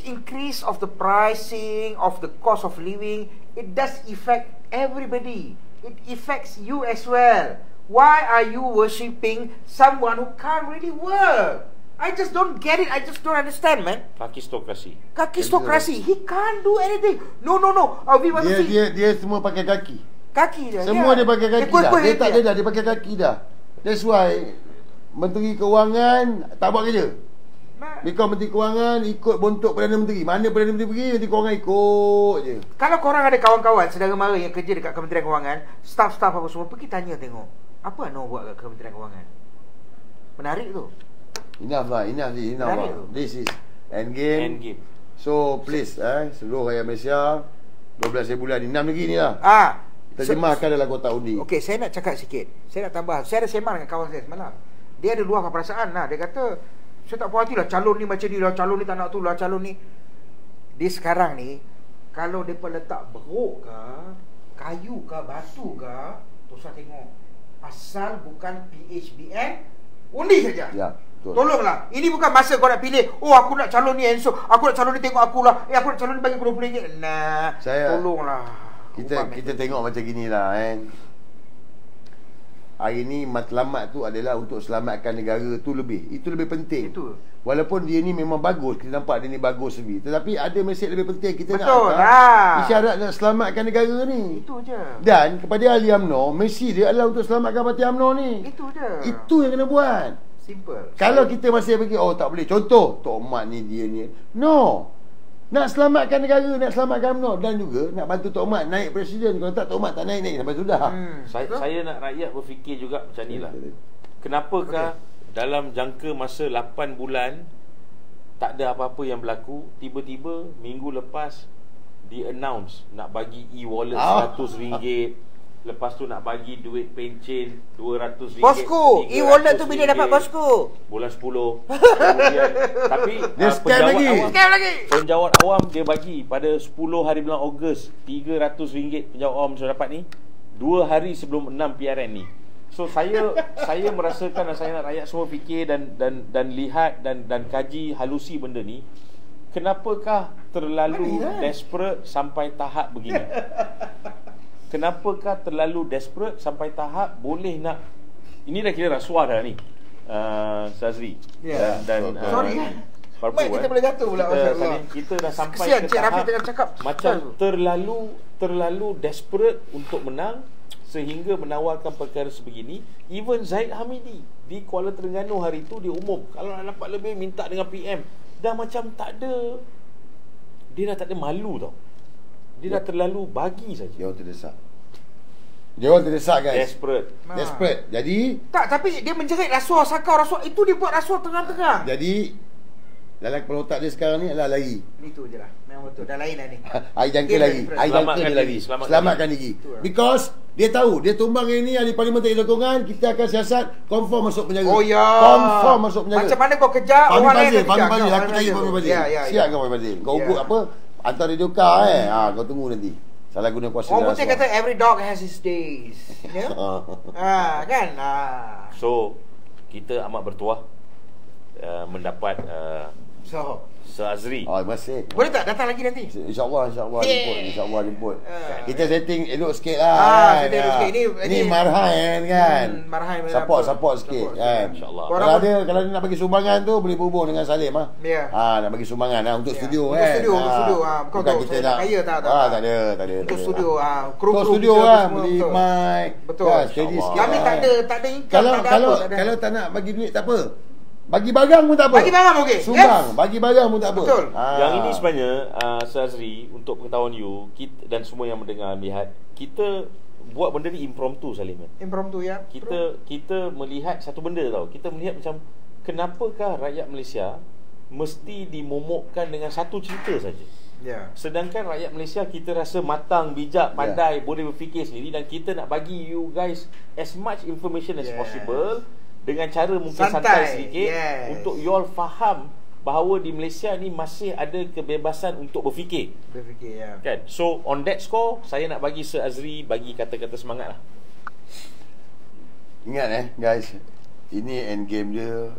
increase of the pricing, of the cost of living, it does affect everybody. It affects you as well. Why are you worshipping someone who can't really work? I just don't get it. I just don't understand, man. Kakistokrasi. He can't do anything. No. We want to see. Dia semua pakai kaki. Kaki dia. Semua dia pakai kaki dah. Dia tak ada dah, dia pakai kaki dah. That's why Menteri Kewangan tak buat kerja. Because Menteri Kewangan ikut bontok Perdana Menteri. Mana Perdana Menteri pergi, Menteri Kewangan ikut je. Kalau korang ada kawan-kawan saudara mara yang kerja dekat Kementerian Kewangan, staff-staff apa semua, pergi tanya tengok apa Anwar buat kat Kementerian Kewangan. Menarik tu. Enough lah. This is endgame. So please seluruh rakyat Malaysia, 12 bulan ni, 6 negeri ni lah. Terjemahkan dalam kotak undi. Okey, saya nak cakap sikit. Saya nak tambah. Saya ada sembang dengan kawan saya semalam. Dia ada luahkan perasaan lah. Dia kata, saya tak puas hati lah, calon ni macam ni lah, calon ni tak nak tu lah, calon ni. Dia sekarang ni, kalau mereka letak beruk ke, kayu ke, batu ke, Tosah tengok. Asal bukan PHBN, undi saja. Ya. Betul. Tolonglah. Ini bukan masa kau nak pilih. Oh, aku nak calon ni Enso. Aku nak calon ni, tengok akulah. Aku nak calon ni, bagi aku RM20. Nah, tolonglah. Kita tengok macam ginilah hari ni matlamat tu adalah untuk selamatkan negara tu lebih. Itu lebih penting. Itu. Walaupun dia ni memang bagus, kita nampak dia ni bagus lebih. Tetapi ada mesej lebih penting. Kita betul nak hantar isyarat nak selamatkan negara ni. Itu je. Dan kepada ahli UMNO, misi dia adalah untuk selamatkan parti UMNO ni. Itu je. Itu yang kena buat. Simple. Kalau kita masih pergi, tak boleh. Contoh, Tok Mat ni dia ni. No. Nak selamatkan negara, nak selamatkan UMNO, dan juga nak bantu Tok Mat naik presiden. Kalau tak, Tok Mat tak naik sampai sudah. Saya nak rakyat berfikir juga macam ni lah. Kenapakah dalam jangka masa 8 bulan tak ada apa-apa yang berlaku, tiba-tiba minggu lepas di-announce nak bagi e-wallet RM100, lepas tu nak bagi duit pencen RM200. Bosku, e-wallet tu bila dapat bosku? Bulan 10. Kemudian tapi dia scam lagi. Penjawat awam dia bagi pada 10 hari bulan Ogos RM300 penjawat awam sudah dapat ni 2 hari sebelum 6 PRN ni. So saya merasakan dan saya nak rakyat semua fikir dan lihat dan kaji halusi benda ni. Kenapakah terlalu desperate sampai tahap begini? Kenapakah terlalu desperate sampai tahap boleh nak, ini dah kira rasuah dah ni, Sazri dan sorry kita boleh jatuh pula kita dah sampai ke tahap macam terlalu desperate untuk menang sehingga menawarkan perkara sebegini. Even Zahid Hamidi di Kuala Terengganu hari tu dia umum kalau nak dapat lebih minta dengan PM. Dah macam tak ada, dia dah tak ada malu tau. Dia dah terlalu bagi saja. Dia orang terdesak guys. Desperate. Jadi tapi dia menjerit rasuah, sakau rasuah. Itu dia buat rasuah tengah-tengah. Jadi dalam kepala otak dia sekarang ni adalah lari. Itu je lah. Memang betul. Dah lain dah ni. Air jangka lagi. Selamatkan diri. Because dia tahu dia tumbang ini ahli parlimen tak dilakukan, kita akan siasat confirm masuk penjara. Oh ya. Confirm masuk penjara. Macam mana kau kejar orang lain? Fahmi Fazil, aku cari Fahmi Fazil. Siap kau Fahmi Fazil. Kau ubut apa? Hantar radio car kau tunggu nanti. Salah guna kuasa. Orang putih kata every dog has his days. Ya? Kan? So, kita amat bertuah mendapat Azri. Masih. Boleh tak datang lagi nanti? InsyaAllah jemput. Kita setting elok sikit lah. Setting elok sikit. Ini marhain kan. Support sikit kan. InsyaAllah. Kalau dia nak bagi sumbangan tu boleh berhubung dengan Salim lah. Nak bagi sumbangan untuk studio kan. Untuk studio. Bukan kita nak kaya tak ada. Untuk studio. Kru studio lah. Beli mic. Betul. Kami tak ada income. Kalau tak nak bagi duit tak apa. Bagi barang pun tak apa. Bagi barang okey. Sumbang, bagi barang pun tak apa. Betul. Yang ini sebenarnya Azri, untuk pengetahuan you kita, dan semua yang mendengar lihat, kita buat benda ni impromptu Salim. Impromptu ya. Kita melihat satu benda tau. Kita melihat macam kenapakah rakyat Malaysia mesti dimomokkan dengan satu cerita saja. Sedangkan rakyat Malaysia kita rasa matang, bijak, pandai, boleh berfikir sendiri, dan kita nak bagi you guys as much information as possible. dengan cara mungkin santai sedikit, untuk you all faham bahawa di Malaysia ni masih ada kebebasan untuk berfikir. Ya. Kan? So on that score, saya nak bagi Sir Azri bagi kata-kata semangat lah. Ingat guys, ini end game dia.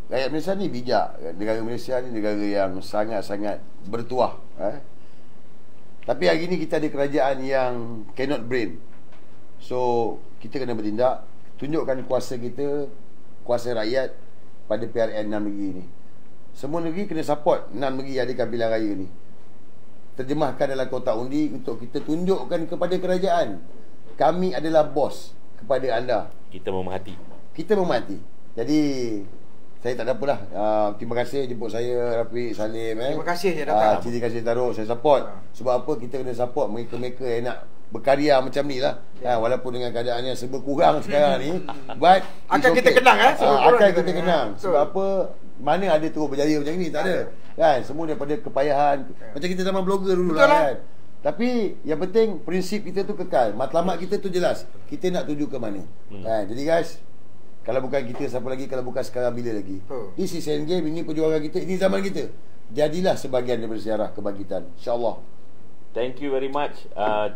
Rakyat Malaysia ni bijak. Negara Malaysia ni negara yang sangat-sangat bertuah. Tapi hari ni kita ada kerajaan yang cannot brain. So kita kena bertindak, tunjukkan kuasa kita, kuasa rakyat pada PRN 6 negeri ni. Semua negeri kena support 6 negeri adakan pilihan raya ni. Terjemahkan dalam kotak undi untuk kita tunjukkan kepada kerajaan, kami adalah bos kepada anda. Kita memerhati. Jadi saya tak ada apa dah. Terima kasih jemput saya, Rafiq, Salim. Terima kasih je datang. Terima kasih taruh, saya support. Sebab apa? Kita kena support mereka-mereka yang nak berkarya macam ni lah. Walaupun dengan keadaan yang serba kurang sekarang ni, but akan kita kenang akan kita kenang. Sebab apa? Mana ada terus berjaya macam ni? Tak ada. Kan? Semua daripada kepayahan. Macam kita zaman blogger dulu lah kan. Tapi yang penting prinsip kita tu kekal. Matlamat kita tu jelas. Kita nak tuju ke mana. Kan? Jadi guys, kalau bukan kita, siapa lagi? Kalau bukan sekarang, bila lagi? This is end game. Ini perjuangan kita. Ini zaman kita. Jadilah sebahagian daripada sejarah kebangkitan, InsyaAllah. Thank you very much.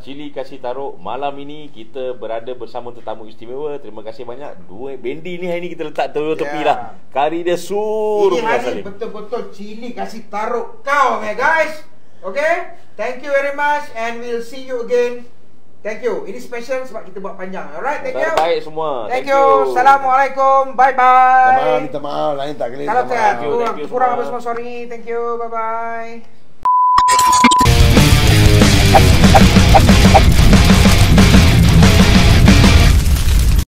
Cili Kasih Taruk, malam ini kita berada bersama tetamu istimewa. Terima kasih banyak. Dua bendi ni hari ni kita letak tepi lah. Kari dia suruh. Ini hari betul-betul Cili Kasih Taruk kau guys. Okay, thank you very much and we'll see you again. Thank you. Ini special sebab kita buat panjang. Alright, thank you. Baik semua. Thank you. Assalamualaikum. Bye bye. Minta maaf, lain tak kena. Kalau kurang apa semua, sorry. Thank you. Bye bye.